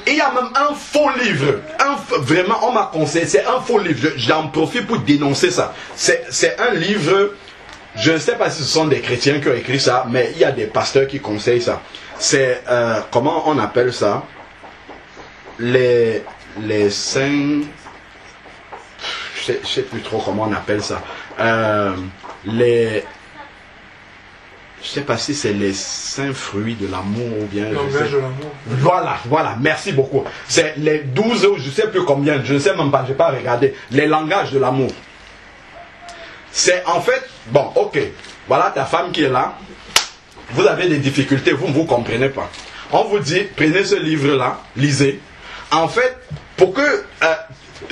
Et il y a même un faux livre. Vraiment, on m'a conseillé, c'est un faux livre. J'en profite pour dénoncer ça. C'est un livre, je ne sais pas si ce sont des chrétiens qui ont écrit ça, mais il y a des pasteurs qui conseillent ça. C'est, comment on appelle ça? Les saints... Je ne sais plus trop comment on appelle ça. Je ne sais pas si c'est les saints fruits de l'amour ou bien... Langage de l'amour. Voilà, merci beaucoup. C'est les 12, je ne sais plus combien, je ne sais même pas, je n'ai pas regardé. Les langages de l'amour. C'est en fait, bon, ok, voilà ta femme qui est là. Vous avez des difficultés, vous ne vous comprenez pas. On vous dit, prenez ce livre-là, lisez. En fait, pour que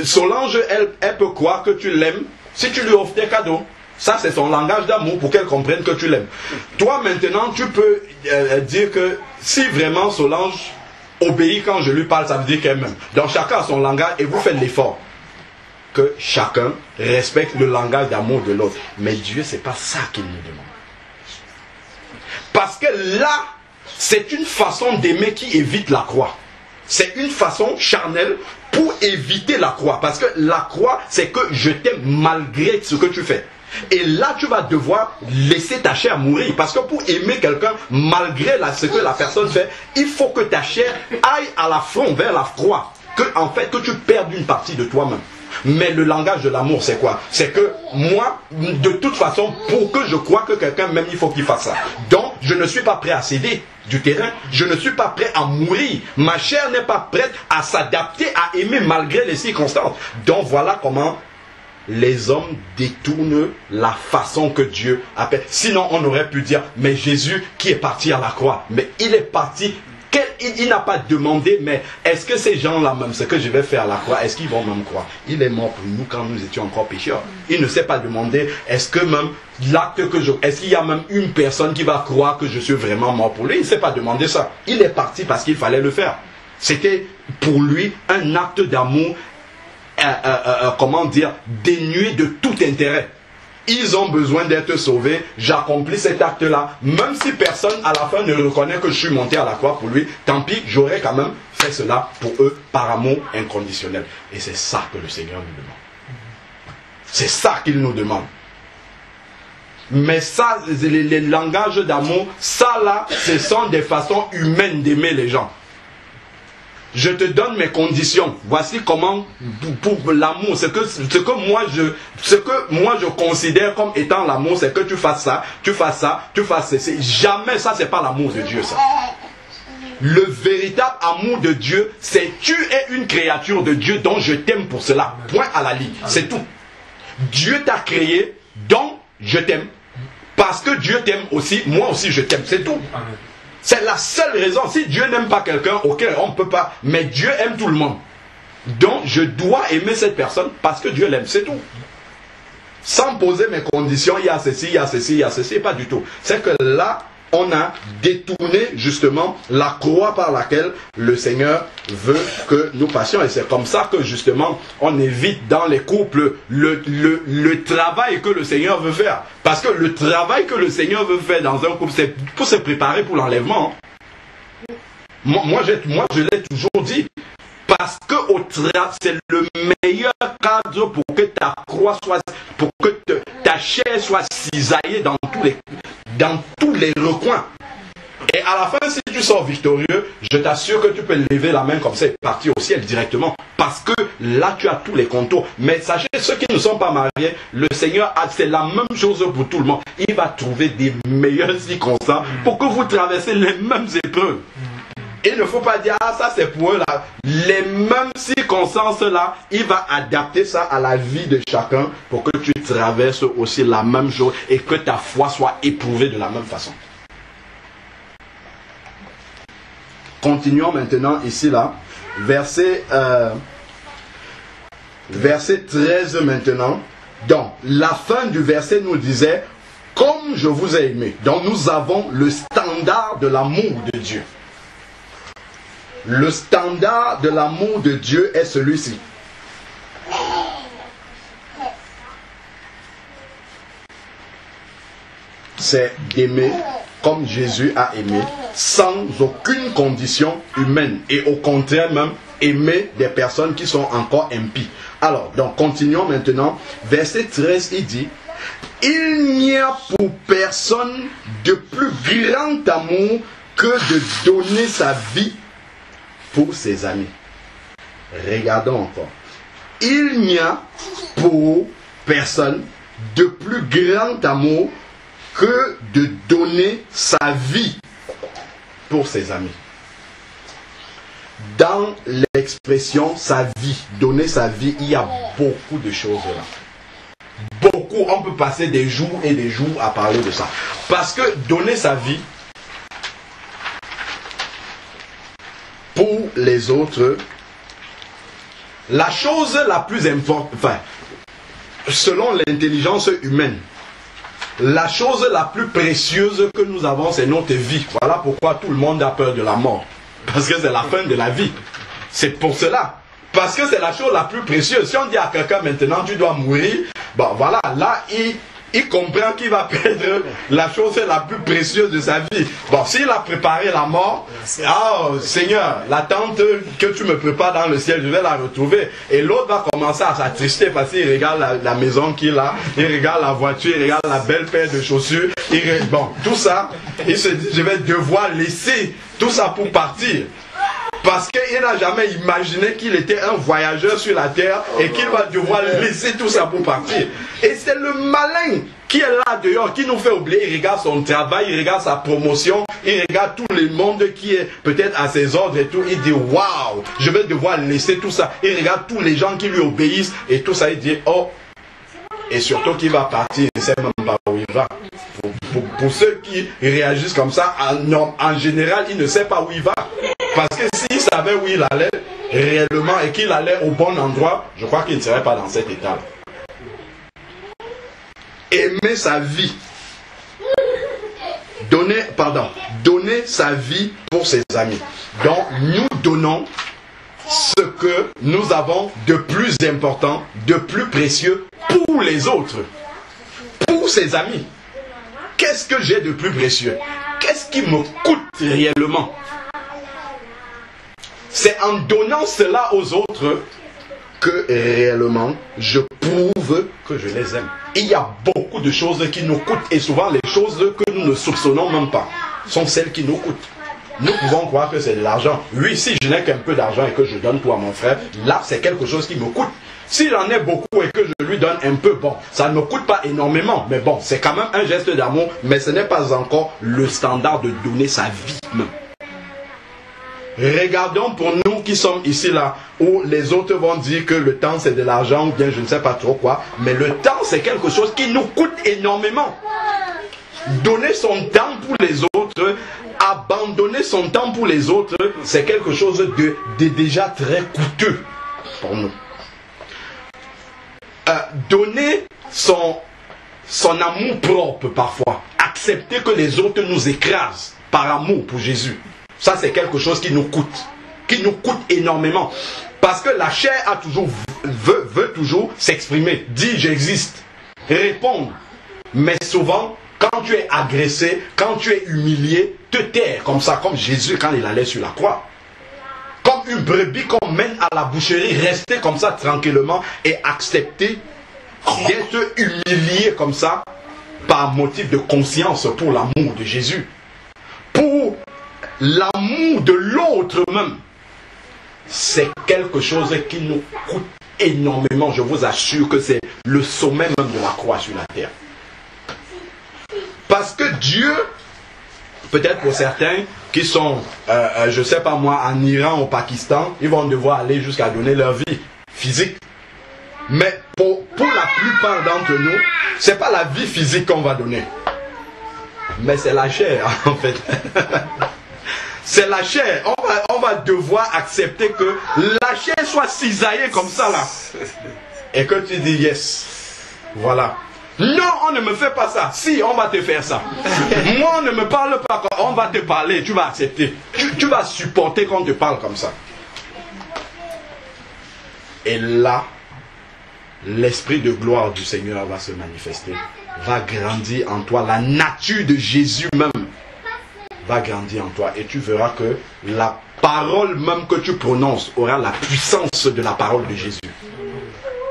Solange, elle peut croire que tu l'aimes, si tu lui offres des cadeaux. Ça, c'est son langage d'amour pour qu'elle comprenne que tu l'aimes. Toi, maintenant, tu peux dire que si vraiment Solange obéit quand je lui parle, ça veut dire qu'elle m'aime. Donc, chacun a son langage et vous faites l'effort que chacun respecte le langage d'amour de l'autre. Mais Dieu, c'est pas ça qu'il nous demande. Parce que là, c'est une façon d'aimer qui évite la croix. C'est une façon charnelle pour éviter la croix. Parce que la croix, c'est que je t'aime malgré ce que tu fais. Et là, tu vas devoir laisser ta chair mourir. Parce que pour aimer quelqu'un, malgré ce que la personne fait, il faut que ta chair aille à la front, vers la croix. En fait, que tu perdes une partie de toi-même. Mais le langage de l'amour, c'est quoi? C'est que moi, de toute façon, pour que je croie que quelqu'un m'aime, il faut qu'il fasse ça. Donc, je ne suis pas prêt à céder du terrain. Je ne suis pas prêt à mourir. Ma chair n'est pas prête à s'adapter, à aimer malgré les circonstances. Donc, voilà comment les hommes détournent la façon que Dieu appelle. Sinon, on aurait pu dire, mais Jésus qui est parti à la croix, mais il est parti... Il n'a pas demandé, mais est-ce que ces gens-là, même ce que je vais faire à la croix, est-ce qu'ils vont même croire? Il est mort pour nous quand nous étions encore pécheurs. Il ne s'est pas demandé, est-ce que même l'acte que est-ce qu'il y a même une personne qui va croire que je suis vraiment mort pour lui? Il ne s'est pas demandé ça. Il est parti parce qu'il fallait le faire. C'était pour lui un acte d'amour, comment dire, dénué de tout intérêt. Ils ont besoin d'être sauvés, j'accomplis cet acte-là, même si personne à la fin ne reconnaît que je suis monté à la croix pour lui, tant pis, j'aurais quand même fait cela pour eux, par amour inconditionnel. Et c'est ça que le Seigneur nous demande. C'est ça qu'il nous demande. Mais ça, les langages d'amour, ça là, ce sont des façons humaines d'aimer les gens. je te donne mes conditions. Voici comment, pour l'amour, ce que moi je considère comme étant l'amour, c'est que tu fasses ça, tu fasses ça, tu fasses ça. Jamais ça, c'est pas l'amour de Dieu, ça. Le véritable amour de Dieu, c'est tu es une créature de Dieu, donc je t'aime pour cela. Point à la ligne. C'est tout. Dieu t'a créé, donc je t'aime. Parce que Dieu t'aime aussi, moi aussi je t'aime. C'est tout. C'est la seule raison. Si Dieu n'aime pas quelqu'un, ok, on ne peut pas. Mais Dieu aime tout le monde. Donc je dois aimer cette personne parce que Dieu l'aime. C'est tout. Sans poser mes conditions, il y a ceci, il y a ceci, il y a ceci. Pas du tout. C'est que là, on a détourné justement la croix par laquelle le Seigneur veut que nous passions. Et c'est comme ça que justement on évite dans les couples le travail que le Seigneur veut faire. Parce que le travail que le Seigneur veut faire dans un couple, c'est pour se préparer pour l'enlèvement. Moi je l'ai toujours dit. Parce que c'est le meilleur cadre pour que ta croix soit, pour que ta chair soit cisaillée dans tous les recoins. Et à la fin, si tu sors victorieux, je t'assure que tu peux lever la main comme ça et partir au ciel directement. Parce que là, tu as tous les contours. Mais sachez, ceux qui ne sont pas mariés, le Seigneur, c'est la même chose pour tout le monde. Il va trouver des meilleures circonstances pour que vous traversez les mêmes épreuves. Et il ne faut pas dire, ah ça c'est pour eux là. Les mêmes circonstances là, il va adapter ça à la vie de chacun pour que tu traverses aussi la même chose et que ta foi soit éprouvée de la même façon. Continuons maintenant ici là. Verset 13 maintenant. Donc, la fin du verset nous disait, comme je vous ai aimé. Donc nous avons le standard de l'amour de Dieu. Le standard de l'amour de Dieu est celui-ci. C'est d'aimer comme Jésus a aimé, sans aucune condition humaine. Et au contraire même, aimer des personnes qui sont encore impies. Alors, donc continuons maintenant. Verset 13, il dit, il n'y a pour personne de plus grand amour que de donner sa vie pour ses amis. Regardons encore. Il n'y a pour personne de plus grand amour que de donner sa vie pour ses amis. Dans l'expression sa vie, donner sa vie, il y a beaucoup de choses là. Beaucoup, on peut passer des jours et des jours à parler de ça. Parce que donner sa vie pour les autres, la chose la plus importante, enfin, selon l'intelligence humaine, la chose la plus précieuse que nous avons, c'est notre vie. Voilà pourquoi tout le monde a peur de la mort. Parce que c'est la fin de la vie. C'est pour cela. Parce que c'est la chose la plus précieuse. Si on dit à quelqu'un maintenant, tu dois mourir, bon voilà, là, il comprend qu'il va perdre la chose la plus précieuse de sa vie. Bon, s'il a préparé la mort, ah Seigneur, l'attente que tu me prépares dans le ciel, je vais la retrouver. Et l'autre va commencer à s'attrister parce qu'il regarde la maison qu'il a, il regarde la voiture, il regarde la belle paire de chaussures. Bon, tout ça, il se dit, je vais devoir laisser tout ça pour partir. Parce qu'il n'a jamais imaginé qu'il était un voyageur sur la terre et qu'il va devoir laisser tout ça pour partir. Et c'est le malin qui est là dehors, qui nous fait oublier. Il regarde son travail, il regarde sa promotion, il regarde tout le monde qui est peut-être à ses ordres et tout. Il dit, waouh, je vais devoir laisser tout ça. Il regarde tous les gens qui lui obéissent et tout ça. Il dit, oh, et surtout qu'il va partir, il ne sait même pas où il va. Pour ceux qui réagissent comme ça, en général, il ne sait pas où il va. Parce que s'il savait où il allait réellement et qu'il allait au bon endroit, je crois qu'il ne serait pas dans cet état. Aimer sa vie. Donner sa vie pour ses amis. Donc nous donnons ce que nous avons de plus important, de plus précieux pour les autres. Pour ses amis. Qu'est-ce que j'ai de plus précieux? Qu'est-ce qui me coûte réellement? C'est en donnant cela aux autres que réellement je prouve que je les aime. Il y a beaucoup de choses qui nous coûtent et souvent les choses que nous ne soupçonnons même pas sont celles qui nous coûtent. nous pouvons croire que c'est de l'argent. Oui, si je n'ai qu'un peu d'argent et que je donne tout à mon frère, là c'est quelque chose qui me coûte. S'il en est beaucoup et que je lui donne un peu, bon, ça ne me coûte pas énormément, mais bon, c'est quand même un geste d'amour, mais ce n'est pas encore le standard de donner sa vie même. Regardons pour nous qui sommes ici là, où les autres vont dire que le temps c'est de l'argent ou bien je ne sais pas trop quoi, mais le temps c'est quelque chose qui nous coûte énormément. Donner son temps pour les autres, abandonner son temps pour les autres, c'est quelque chose de déjà très coûteux pour nous. Donner son amour propre parfois, accepter que les autres nous écrasent par amour pour Jésus, ça c'est quelque chose qui nous coûte énormément, parce que la chair a toujours veut toujours s'exprimer, dire j'existe, répondre, mais souvent quand tu es agressé, quand tu es humilié, te taire comme ça, comme Jésus quand il allait sur la croix. Comme une brebis qu'on mène à la boucherie, rester comme ça tranquillement et accepter d'être humilié comme ça par motif de conscience pour l'amour de Jésus. Pour l'amour de l'autre même. C'est quelque chose qui nous coûte énormément. Je vous assure que c'est le sommet même de la croix sur la terre. Parce que Dieu, peut-être pour certains qui sont, je ne sais pas moi, en Iran, au Pakistan, ils vont devoir aller jusqu'à donner leur vie physique. Mais pour la plupart d'entre nous, ce n'est pas la vie physique qu'on va donner. Mais c'est la chair, en fait. C'est la chair. On va devoir accepter que la chair soit cisaillée comme ça, là. Et que tu dis yes. Voilà. Non, on ne me fait pas ça. Si, on va te faire ça. Moi, on ne me parle pas. On va te parler. Tu vas accepter. Tu vas supporter qu'on te parle comme ça. Et là, l'esprit de gloire du Seigneur va se manifester. Va grandir en toi. La nature de Jésus même va grandir en toi. Et tu verras que la parole même que tu prononces aura la puissance de la parole de Jésus.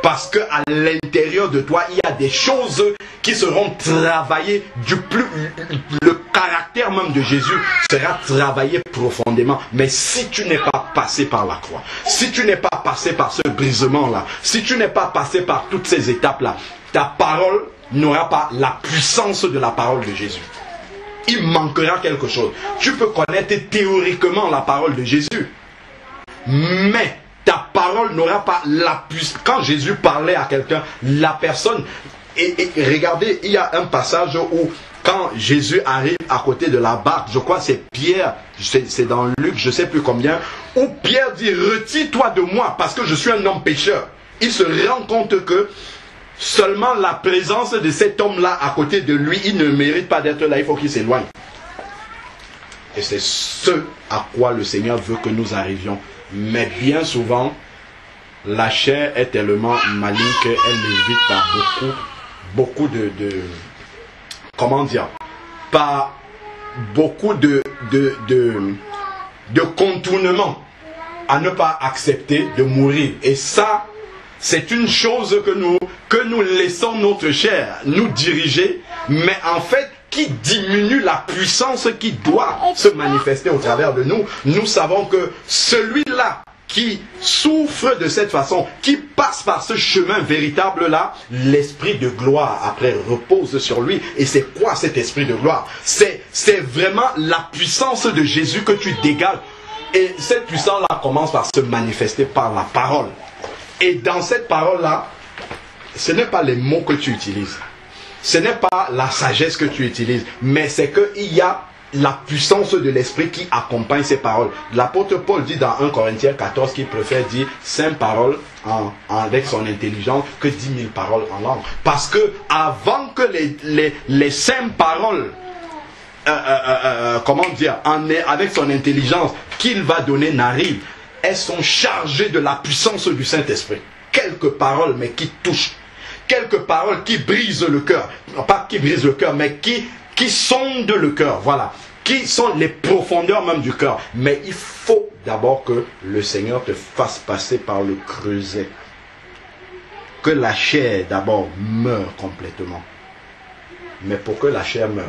Parce qu'à l'intérieur de toi, il y a des choses qui seront travaillées le caractère même de Jésus sera travaillé profondément. Mais si tu n'es pas passé par la croix, si tu n'es pas passé par ce brisement-là, si tu n'es pas passé par toutes ces étapes-là, ta parole n'aura pas la puissance de la parole de Jésus. Il manquera quelque chose. Tu peux connaître théoriquement la parole de Jésus, mais ta parole n'aura pas la puissance. Quand Jésus parlait à quelqu'un, la personne... Et regardez, il y a un passage où, quand Jésus arrive à côté de la barque, je crois que c'est Pierre, c'est dans Luc, je ne sais plus combien, où Pierre dit, retire-toi de moi, parce que je suis un homme pécheur. Il se rend compte que seulement la présence de cet homme-là à côté de lui, il ne mérite pas d'être là, il faut qu'il s'éloigne. Et c'est ce à quoi le Seigneur veut que nous arrivions. Mais bien souvent, la chair est tellement maligne qu'elle évite par beaucoup de comment dire, par beaucoup de contournements à ne pas accepter de mourir. Et ça, c'est une chose que nous laissons notre chair nous diriger, mais en fait, qui diminue la puissance qui doit se manifester au travers de nous. Nous savons que celui-là qui souffre de cette façon, qui passe par ce chemin véritable-là, l'esprit de gloire après repose sur lui. Et c'est quoi cet esprit de gloire? C'est vraiment la puissance de Jésus que tu dégages. Et cette puissance-là commence par se manifester par la parole. Et dans cette parole-là, ce n'est pas les mots que tu utilises. Ce n'est pas la sagesse que tu utilises, mais c'est qu'il y a la puissance de l'esprit qui accompagne ces paroles. L'apôtre Paul dit dans 1 Corinthiens 14 qu'il préfère dire 5 paroles avec son intelligence que 10 000 paroles en langue. Parce que avant que les 5 paroles, comment dire, avec son intelligence qu'il va donner n'arrivent, elles sont chargées de la puissance du Saint-Esprit. Quelques paroles, mais qui touchent. Quelques paroles qui brisent le cœur. Pas qui brisent le cœur, mais qui sondent le cœur. Voilà. Qui sont les profondeurs même du cœur. Mais il faut d'abord que le Seigneur te fasse passer par le creuset. Que la chair d'abord meure complètement. Mais pour que la chair meure,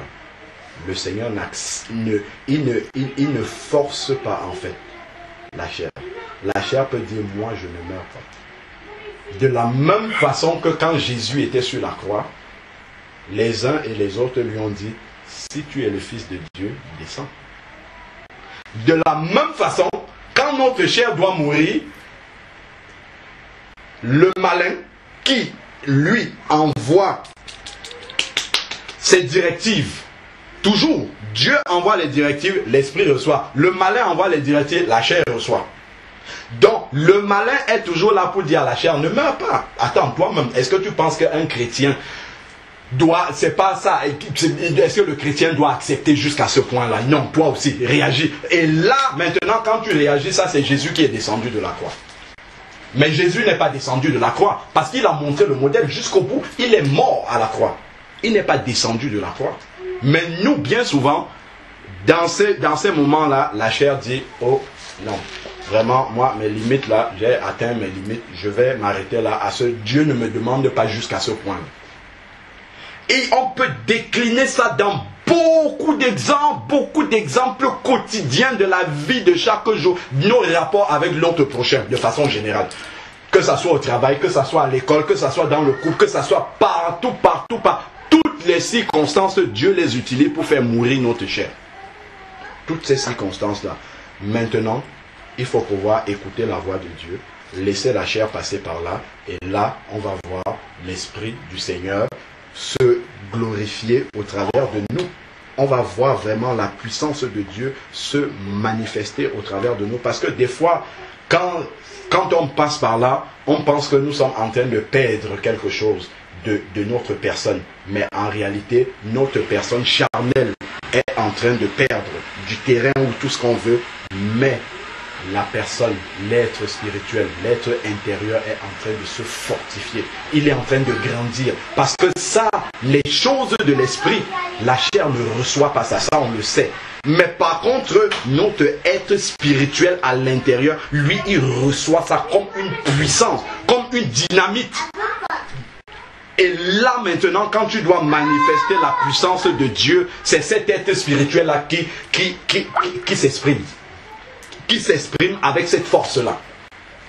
le Seigneur il ne force pas en fait la chair. La chair peut dire, moi je ne meurs pas. De la même façon que quand Jésus était sur la croix, les uns et les autres lui ont dit, si tu es le Fils de Dieu, descends. De la même façon, quand notre chair doit mourir, le malin qui, lui, envoie ses directives, toujours, Dieu envoie les directives, l'esprit reçoit. Le malin envoie les directives, la chair reçoit. Donc, le malin est toujours là pour dire à la chair, ne meurs pas. Attends, toi-même, est-ce que tu penses qu'un chrétien doit, c'est pas ça, est-ce que le chrétien doit accepter jusqu'à ce point-là? Non, toi aussi, réagis. Et là, maintenant, quand tu réagis, ça c'est Jésus qui est descendu de la croix. Mais Jésus n'est pas descendu de la croix, parce qu'il a montré le modèle jusqu'au bout. Il est mort à la croix. Il n'est pas descendu de la croix. Mais nous, bien souvent, dans ces moments-là, la chair dit, oh non, vraiment, moi, mes limites là, j'ai atteint mes limites, je vais m'arrêter là. Dieu ne me demande pas jusqu'à ce point. Et on peut décliner ça dans beaucoup d'exemples quotidiens de la vie de chaque jour, nos rapports avec l'autre prochain, de façon générale. Que ça soit au travail, que ça soit à l'école, que ça soit dans le couple, que ça soit partout. Toutes les circonstances, Dieu les utilise pour faire mourir notre chair. Toutes ces circonstances-là. Maintenant, il faut pouvoir écouter la voix de Dieu, laisser la chair passer par là, et là, on va voir l'Esprit du Seigneur se glorifier au travers de nous. On va voir vraiment la puissance de Dieu se manifester au travers de nous. Parce que des fois, quand on passe par là, on pense que nous sommes en train de perdre quelque chose de notre personne. Mais en réalité, notre personne charnelle est en train de perdre du terrain ou tout ce qu'on veut. Mais la personne, l'être spirituel, l'être intérieur est en train de se fortifier. Il est en train de grandir. Parce que ça, les choses de l'esprit, la chair ne reçoit pas ça. Ça, on le sait. Mais par contre, notre être spirituel à l'intérieur, lui, il reçoit ça comme une puissance, comme une dynamite. Et là, maintenant, quand tu dois manifester la puissance de Dieu, c'est cet être spirituel-là qui s'exprime. Qui s'exprime avec cette force-là.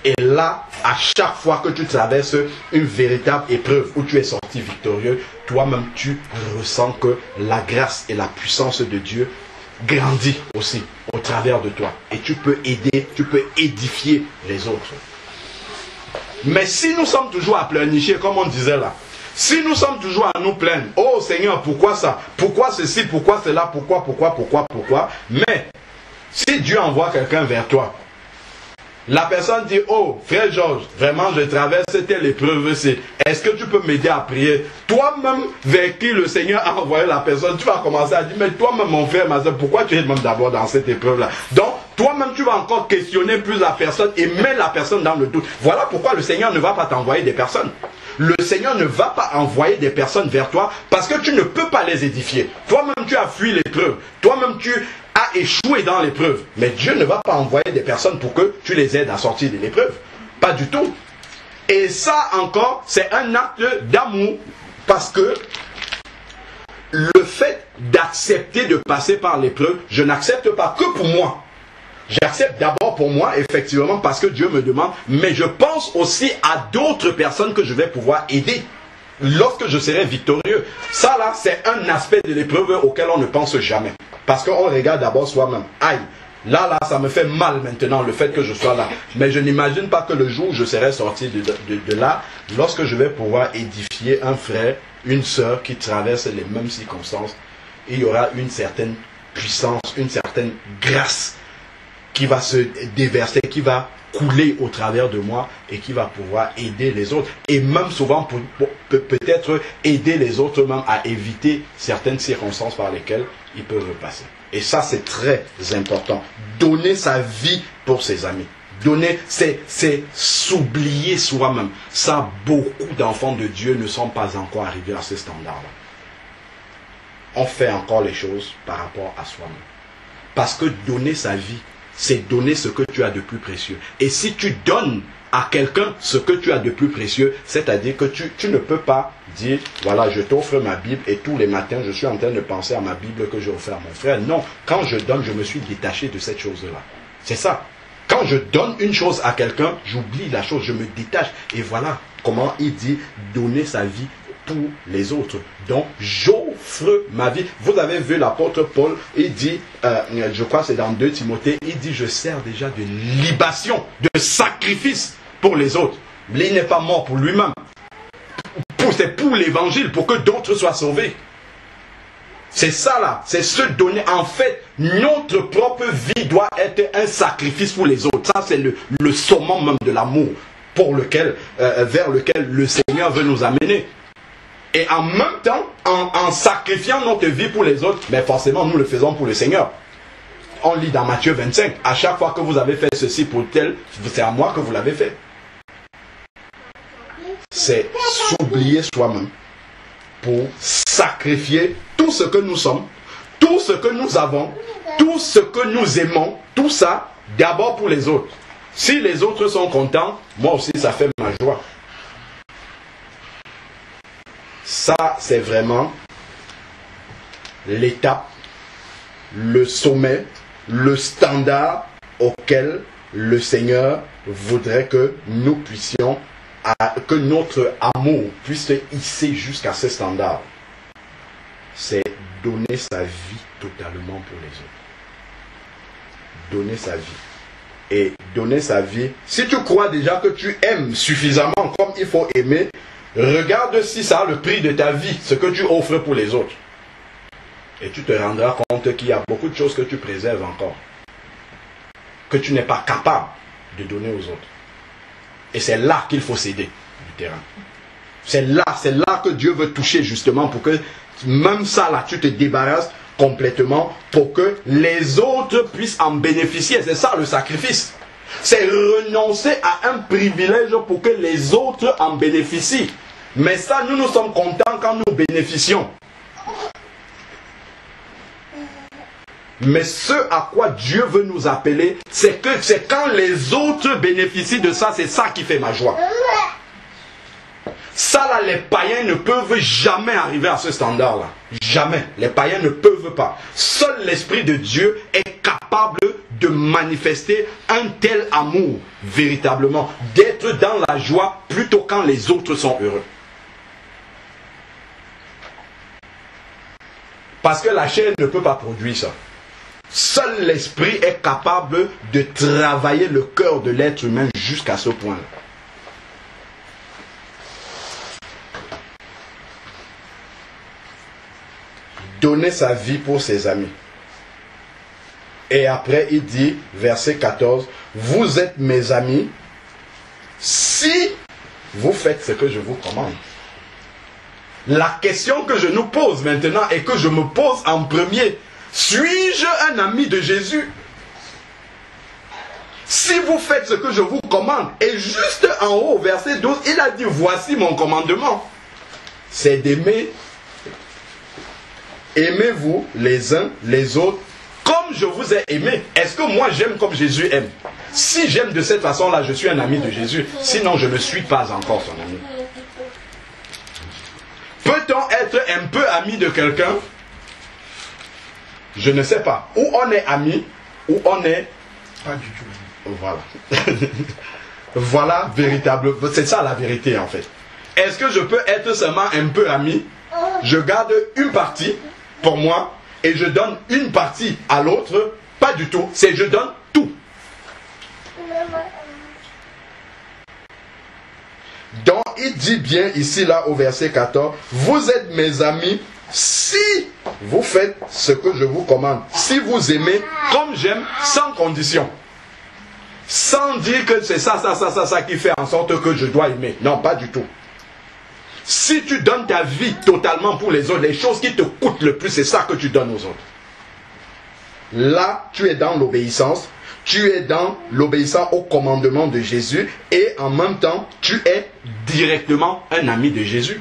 Et là, à chaque fois que tu traverses une véritable épreuve où tu es sorti victorieux, toi-même tu ressens que la grâce et la puissance de Dieu grandit aussi au travers de toi. Et tu peux aider, tu peux édifier les autres. Mais si nous sommes toujours à pleurnicher, comme on disait là, si nous sommes toujours à nous plaindre, oh Seigneur, pourquoi ça? Pourquoi ceci? Pourquoi cela? Pourquoi? Mais si Dieu envoie quelqu'un vers toi, la personne dit, oh frère Georges, vraiment je traverse telle épreuve-ci, est-ce que tu peux m'aider à prier? Toi-même vers qui le Seigneur a envoyé la personne, tu vas commencer à dire, mais toi-même mon frère, ma soeur, pourquoi tu es même d'abord dans cette épreuve-là? Donc toi-même tu vas encore questionner plus la personne et mettre la personne dans le doute. Voilà pourquoi le Seigneur ne va pas t'envoyer des personnes. Le Seigneur ne va pas envoyer des personnes vers toi parce que tu ne peux pas les édifier. Toi-même tu as fui l'épreuve. Toi-même tu as échoué dans l'épreuve. Mais Dieu ne va pas envoyer des personnes pour que tu les aides à sortir de l'épreuve. Pas du tout. Et ça encore, c'est un acte d'amour. Parce que le fait d'accepter de passer par l'épreuve, je n'accepte pas que pour moi. J'accepte d'abord pour moi, effectivement, parce que Dieu me demande, mais je pense aussi à d'autres personnes que je vais pouvoir aider lorsque je serai victorieux. Ça là, c'est un aspect de l'épreuve auquel on ne pense jamais. Parce qu'on regarde d'abord soi-même. Aïe, là, ça me fait mal maintenant, le fait que je sois là. Mais je n'imagine pas que le jour où je serai sorti de là, lorsque je vais pouvoir édifier un frère, une sœur qui traverse les mêmes circonstances, il y aura une certaine puissance, une certaine grâce qui va se déverser, qui va couler au travers de moi et qui va pouvoir aider les autres. Et même souvent, peut-être aider les autres même à éviter certaines circonstances par lesquelles ils peuvent passer. Et ça, c'est très important. Donner sa vie pour ses amis. Donner, c'est s'oublier soi-même. Ça, beaucoup d'enfants de Dieu ne sont pas encore arrivés à ce standard-là. On fait encore les choses par rapport à soi-même. Parce que donner sa vie, c'est donner ce que tu as de plus précieux. Et si tu donnes à quelqu'un ce que tu as de plus précieux, c'est-à-dire que tu ne peux pas dire, voilà, je t'offre ma Bible et tous les matins, je suis en train de penser à ma Bible que j'ai offert à mon frère. Non, quand je donne, je me suis détaché de cette chose-là. C'est ça. Quand je donne une chose à quelqu'un, j'oublie la chose, je me détache. Et voilà comment il dit donner sa vie pour les autres. Donc, j'offre ma vie. Vous avez vu l'apôtre Paul, il dit, je crois que c'est dans 2 Timothée, il dit, je sers déjà de libation, de sacrifice pour les autres. Il n'est pas mort pour lui-même. C'est pour l'évangile, pour que d'autres soient sauvés. C'est ça là, c'est se donner. En fait, notre propre vie doit être un sacrifice pour les autres. Ça, c'est le summum même de l'amour vers lequel le Seigneur veut nous amener. Et en même temps, en sacrifiant notre vie pour les autres, mais forcément, nous le faisons pour le Seigneur. On lit dans Matthieu 25, à chaque fois que vous avez fait ceci pour tel, c'est à moi que vous l'avez fait. C'est s'oublier soi-même pour sacrifier tout ce que nous sommes, tout ce que nous avons, tout ce que nous aimons, tout ça, d'abord pour les autres. Si les autres sont contents, moi aussi ça fait ma joie. Ça, c'est vraiment l'étape, le sommet, le standard auquel le Seigneur voudrait que nous puissions, que notre amour puisse se hisser jusqu'à ce standard. C'est donner sa vie totalement pour les autres. Donner sa vie. Et donner sa vie, si tu crois déjà que tu aimes suffisamment comme il faut aimer, regarde si ça a le prix de ta vie, ce que tu offres pour les autres. Et tu te rendras compte qu'il y a beaucoup de choses que tu préserves encore, que tu n'es pas capable de donner aux autres. Et c'est là qu'il faut céder du terrain. C'est là que Dieu veut toucher justement pour que même ça là, tu te débarrasses complètement pour que les autres puissent en bénéficier. C'est ça le sacrifice. C'est renoncer à un privilège pour que les autres en bénéficient. Mais ça, nous sommes contents quand nous bénéficions. Mais ce à quoi Dieu veut nous appeler, c'est que c'est quand les autres bénéficient de ça, c'est ça qui fait ma joie. Ça là, les païens ne peuvent jamais arriver à ce standard-là. Jamais. Les païens ne peuvent pas. Seul l'Esprit de Dieu est capable de manifester un tel amour, véritablement. D'être dans la joie plutôt quand les autres sont heureux. Parce que la chair ne peut pas produire ça. Seul l'Esprit est capable de travailler le cœur de l'être humain jusqu'à ce point-là. Donner sa vie pour ses amis. Et après, il dit, verset 14, vous êtes mes amis si vous faites ce que je vous commande. La question que je nous pose maintenant et que je me pose en premier, suis-je un ami de Jésus? Si vous faites ce que je vous commande, et juste en haut, verset 12, il a dit, voici mon commandement. C'est d'aimer. Aimez-vous les uns les autres comme je vous ai aimé. Est-ce que moi j'aime comme Jésus aime? Si j'aime de cette façon-là, je suis un ami de Jésus. Sinon, je ne suis pas encore son ami. Peut-on être un peu ami de quelqu'un? Je ne sais pas. Ou on est ami, ou on est... Pas du tout. Voilà. Voilà, véritable. C'est ça la vérité en fait. Est-ce que je peux être seulement un peu ami? Je garde une partie pour moi et je donne une partie à l'autre? Pas du tout. C'est je donne tout. Donc il dit bien ici là au verset 14, vous êtes mes amis si vous faites ce que je vous commande. Si vous aimez comme j'aime, sans condition. Sans dire que c'est ça qui fait en sorte que je dois aimer. Non, pas du tout. Si tu donnes ta vie totalement pour les autres, les choses qui te coûtent le plus, c'est ça que tu donnes aux autres. Là, tu es dans l'obéissance. Tu es dans l'obéissance au commandement de Jésus. Et en même temps, tu es directement un ami de Jésus.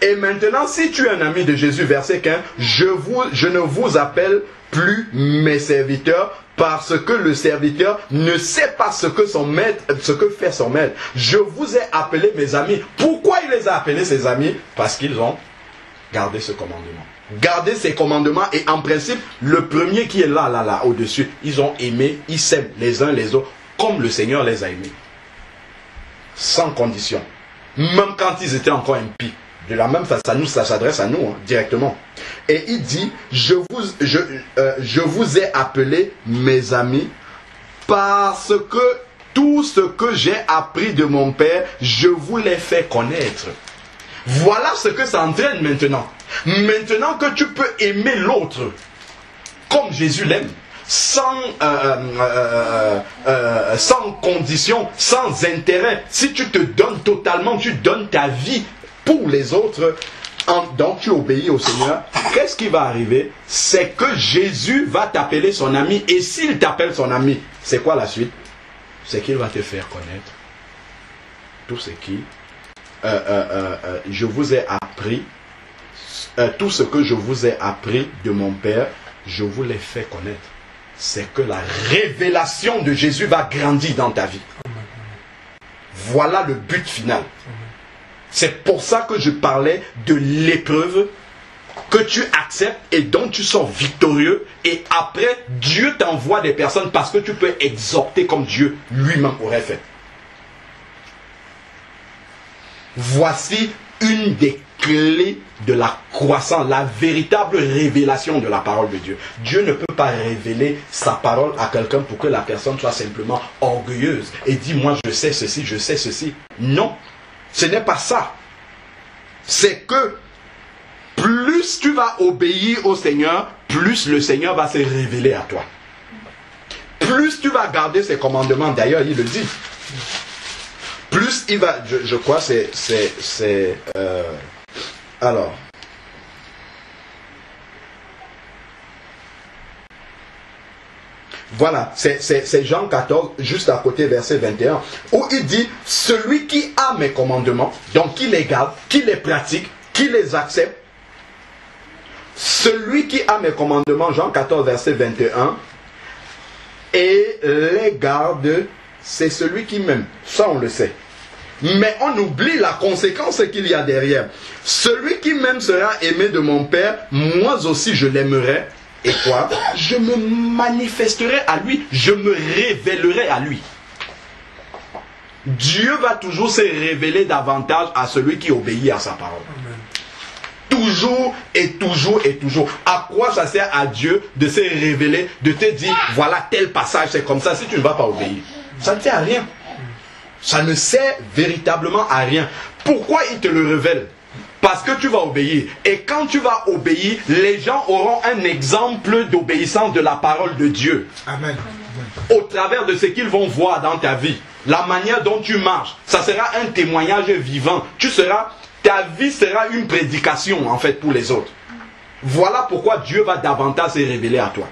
Et maintenant, si tu es un ami de Jésus, verset 15, je ne vous appelle plus mes serviteurs, parce que le serviteur ne sait pas ce que fait son maître. Je vous ai appelé mes amis. Pourquoi il les a appelés ses amis? Parce qu'ils ont gardé ce commandement. Garder ces commandements, et en principe, le premier qui est là, au-dessus, ils ont aimé, ils s'aiment les uns les autres, comme le Seigneur les a aimés. Sans condition. Même quand ils étaient encore impies. De la même façon, ça s'adresse à nous, directement. Et il dit, je vous ai appelé mes amis, parce que tout ce que j'ai appris de mon Père, je vous l'ai fait connaître. Voilà ce que ça entraîne maintenant. Maintenant que tu peux aimer l'autre comme Jésus l'aime, sans condition, sans intérêt, si tu te donnes totalement, tu donnes ta vie pour les autres, donc tu obéis au Seigneur, qu'est-ce qui va arriver? C'est que Jésus va t'appeler son ami, et s'il t'appelle son ami, c'est quoi la suite? C'est qu'il va te faire connaître tout ce qui je vous ai appris, tout ce que je vous ai appris de mon Père, je vous l'ai fait connaître. C'est que la révélation de Jésus va grandir dans ta vie. Voilà le but final. C'est pour ça que je parlais de l'épreuve que tu acceptes et dont tu sors victorieux, et après Dieu t'envoie des personnes parce que tu peux exhorter comme Dieu lui-même aurait fait. Voici une des clés de la croissance, la véritable révélation de la parole de Dieu. Dieu ne peut pas révéler sa parole à quelqu'un pour que la personne soit simplement orgueilleuse et dit moi je sais ceci, je sais ceci. Non, ce n'est pas ça. C'est que plus tu vas obéir au Seigneur, plus le Seigneur va se révéler à toi. Plus tu vas garder ses commandements, d'ailleurs il le dit. Plus il va, je crois alors, voilà, c'est Jean 14, juste à côté, verset 21, où il dit, celui qui a mes commandements, donc qui les garde, qui les pratique, qui les accepte, celui qui a mes commandements, Jean 14, verset 21, et les garde, c'est celui qui m'aime. Ça, on le sait. Mais on oublie la conséquence qu'il y a derrière. Celui qui m'aime sera aimé de mon Père, moi aussi je l'aimerai. Et quoi? Je me manifesterai à lui, je me révélerai à lui. Dieu va toujours se révéler davantage à celui qui obéit à sa parole. Amen. Toujours et toujours et toujours. À quoi ça sert à Dieu de se révéler, de te dire, voilà tel passage, c'est comme ça, si tu ne vas pas obéir? Ça ne sert à rien. Ça ne sert véritablement à rien. Pourquoi il te le révèle? Parce que tu vas obéir. Et quand tu vas obéir, les gens auront un exemple d'obéissance de la parole de Dieu. Amen. Au travers de ce qu'ils vont voir dans ta vie. La manière dont tu marches. Ça sera un témoignage vivant. Ta vie sera une prédication en fait pour les autres. Voilà pourquoi Dieu va davantage se révéler à toi.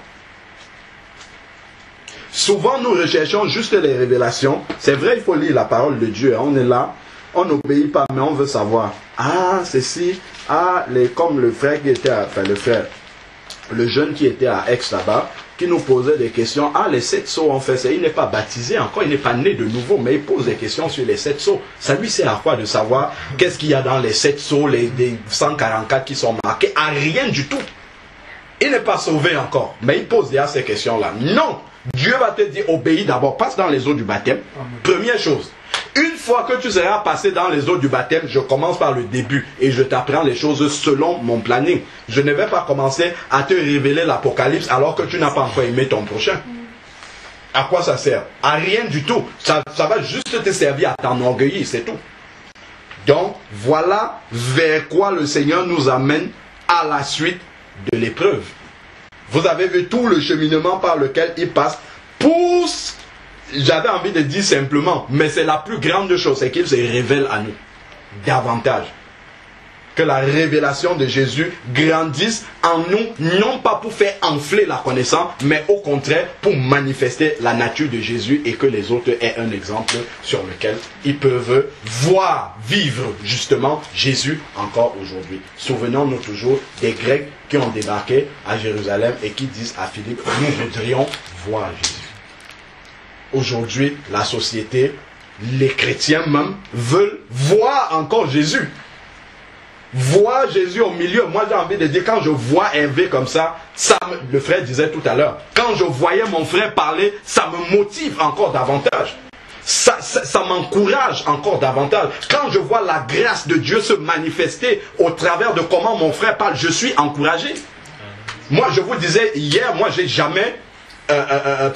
Souvent nous recherchons juste les révélations. C'est vrai, il faut lire la parole de Dieu. On est là, on n'obéit pas, mais on veut savoir. Ah, ceci, comme le frère qui était le jeune qui était à Aix là-bas, qui nous posait des questions. Ah, les 7 sceaux, en fait, il n'est pas baptisé encore, il n'est pas né de nouveau, mais il pose des questions sur les 7 sceaux. Ça lui sert à quoi de savoir qu'est-ce qu'il y a dans les 7 sceaux, les 144 qui sont marqués? À rien du tout. Il n'est pas sauvé encore, mais il pose déjà ces questions-là. Non! Dieu va te dire, obéis d'abord, passe dans les eaux du baptême. Amen. Première chose, une fois que tu seras passé dans les eaux du baptême, je commence par le début et je t'apprends les choses selon mon planning. Je ne vais pas commencer à te révéler l'Apocalypse alors que tu n'as pas encore aimé ton prochain. À quoi ça sert? À rien du tout. Ça va juste te servir à t'enorgueillir, c'est tout. Donc, voilà vers quoi le Seigneur nous amène à la suite de l'épreuve. Vous avez vu tout le cheminement par lequel il passe. J'avais envie de dire simplement, mais c'est la plus grande chose, c'est qu'il se révèle à nous. Davantage. que la révélation de Jésus grandisse en nous, non pas pour faire enfler la connaissance, mais au contraire pour manifester la nature de Jésus et que les autres aient un exemple sur lequel ils peuvent voir, vivre justement Jésus encore aujourd'hui. Souvenons-nous toujours des Grecs qui ont débarqué à Jérusalem et qui disent à Philippe, nous voudrions voir Jésus. Aujourd'hui, la société, les chrétiens même, veulent voir encore Jésus. Voir Jésus au milieu. Moi, j'ai envie de dire, quand je vois Hervé comme ça, le frère disait tout à l'heure, quand je voyais mon frère parler, ça me motive encore davantage. Ça m'encourage encore davantage. Quand je vois la grâce de Dieu se manifester au travers de comment mon frère parle, je suis encouragé. Moi, je vous disais hier, moi, j'ai jamais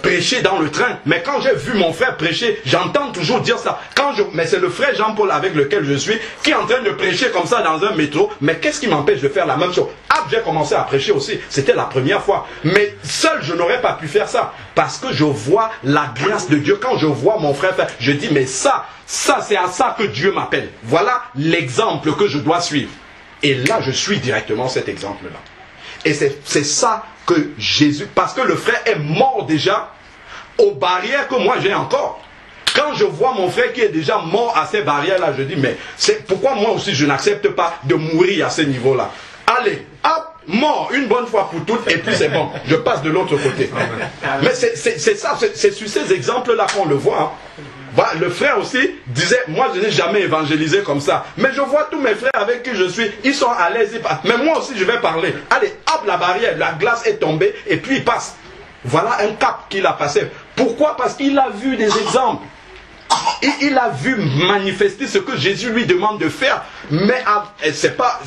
prêcher dans le train, mais quand j'ai vu mon frère prêcher, j'entends toujours dire ça. Mais c'est le frère Jean-Paul avec lequel je suis qui est en train de prêcher comme ça dans un métro. Mais qu'est-ce qui m'empêche de faire la même chose? J'ai commencé à prêcher aussi, c'était la première fois. Mais seul je n'aurais pas pu faire ça parce que je vois la grâce de Dieu. Quand je vois mon frère faire, je dis mais ça c'est à ça que Dieu m'appelle. Voilà l'exemple que je dois suivre. Et là je suis directement cet exemple-là. Et c'est ça que Jésus, parce que le frère est mort déjà aux barrières que moi j'ai encore. Quand je vois mon frère qui est déjà mort à ces barrières-là, je dis, mais pourquoi moi aussi je n'accepte pas de mourir à ce niveau-là? Allez, hop, mort une bonne fois pour toutes, et puis c'est bon, je passe de l'autre côté. Mais c'est ça, c'est sur ces exemples-là qu'on le voit. Hein. Voilà, le frère aussi disait, moi je n'ai jamais évangélisé comme ça, mais je vois tous mes frères avec qui je suis, ils sont à l'aise, mais moi aussi je vais parler. Allez, hop, la barrière, la glace est tombée et puis il passe. Voilà un cap qu'il a passé. Pourquoi? Parce qu'il a vu des exemples. Il a vu manifester ce que Jésus lui demande de faire. Mais c'est pas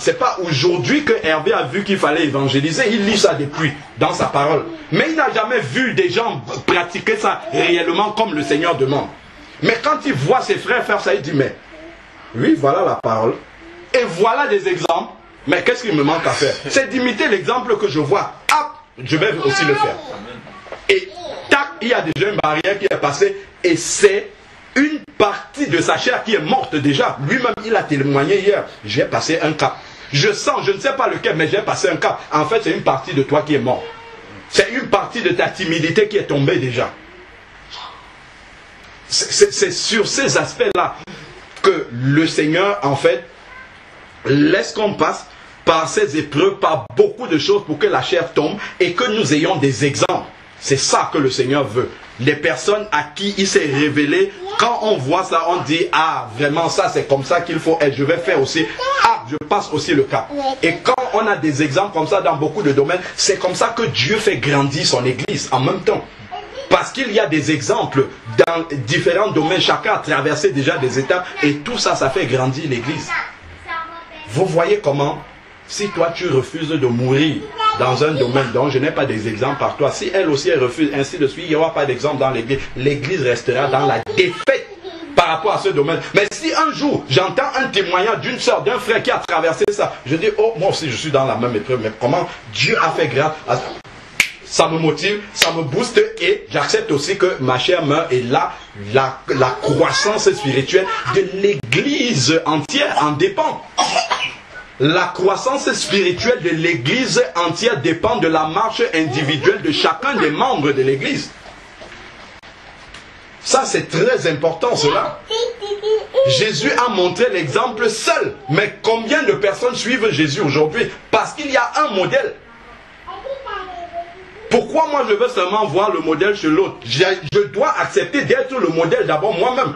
aujourd'hui que Hervé a vu qu'il fallait évangéliser. Il lit ça depuis, dans sa parole. Mais il n'a jamais vu des gens pratiquer ça réellement comme le Seigneur demande. Mais quand il voit ses frères faire ça, il dit, mais oui, voilà la parole. Et voilà des exemples. Mais qu'est-ce qu'il me manque à faire? C'est d'imiter l'exemple que je vois. Hop, je vais aussi le faire. Et tac, il y a déjà une barrière qui est passée. Et c'est une partie de sa chair qui est morte déjà. Lui-même, il a témoigné hier. J'ai passé un cap. Je sens, je ne sais pas lequel, mais j'ai passé un cap. En fait, c'est une partie de toi qui est morte. C'est une partie de ta timidité qui est tombée déjà. C'est sur ces aspects-là que le Seigneur, en fait, laisse qu'on passe par ces épreuves, par beaucoup de choses pour que la chair tombe et que nous ayons des exemples. C'est ça que le Seigneur veut. Les personnes à qui il s'est révélé, quand on voit ça, on dit, ah, vraiment, ça, c'est comme ça qu'il faut être. Je vais faire aussi. Ah, je passe aussi le cap. Et quand on a des exemples comme ça dans beaucoup de domaines, c'est comme ça que Dieu fait grandir son Église en même temps. Parce qu'il y a des exemples dans différents domaines, chacun a traversé déjà des étapes et tout ça, ça fait grandir l'Église. Vous voyez comment, si toi tu refuses de mourir dans un domaine dont je n'ai pas des exemples par toi, si elle aussi elle refuse, ainsi de suite, il n'y aura pas d'exemple dans l'Église, l'Église restera dans la défaite par rapport à ce domaine. Mais si un jour j'entends un témoignage d'une soeur, d'un frère qui a traversé ça, je dis, oh, moi aussi je suis dans la même épreuve, mais comment Dieu a fait grâce à ça? Ça me motive, ça me booste et j'accepte aussi que ma chair meurt. Et là, la croissance spirituelle de l'Église entière en dépend. La croissance spirituelle de l'Église entière dépend de la marche individuelle de chacun des membres de l'Église. Ça, c'est très important, cela. Jésus a montré l'exemple seul. Mais combien de personnes suivent Jésus aujourd'hui? Parce qu'il y a un modèle. Pourquoi moi je veux seulement voir le modèle chez l'autre? Je dois accepter d'être le modèle d'abord moi-même.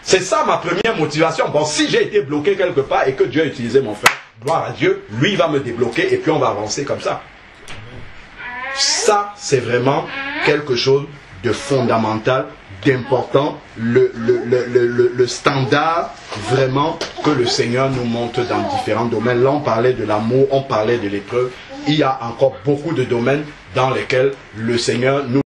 C'est ça ma première motivation. Bon, si j'ai été bloqué quelque part et que Dieu a utilisé mon frère, gloire à Dieu, lui il va me débloquer et puis on va avancer comme ça. Ça, c'est vraiment quelque chose de fondamental, d'important, le standard vraiment que le Seigneur nous montre dans différents domaines. Là on parlait de l'amour, on parlait de l'épreuve. Il y a encore beaucoup de domaines dans lesquels le Seigneur nous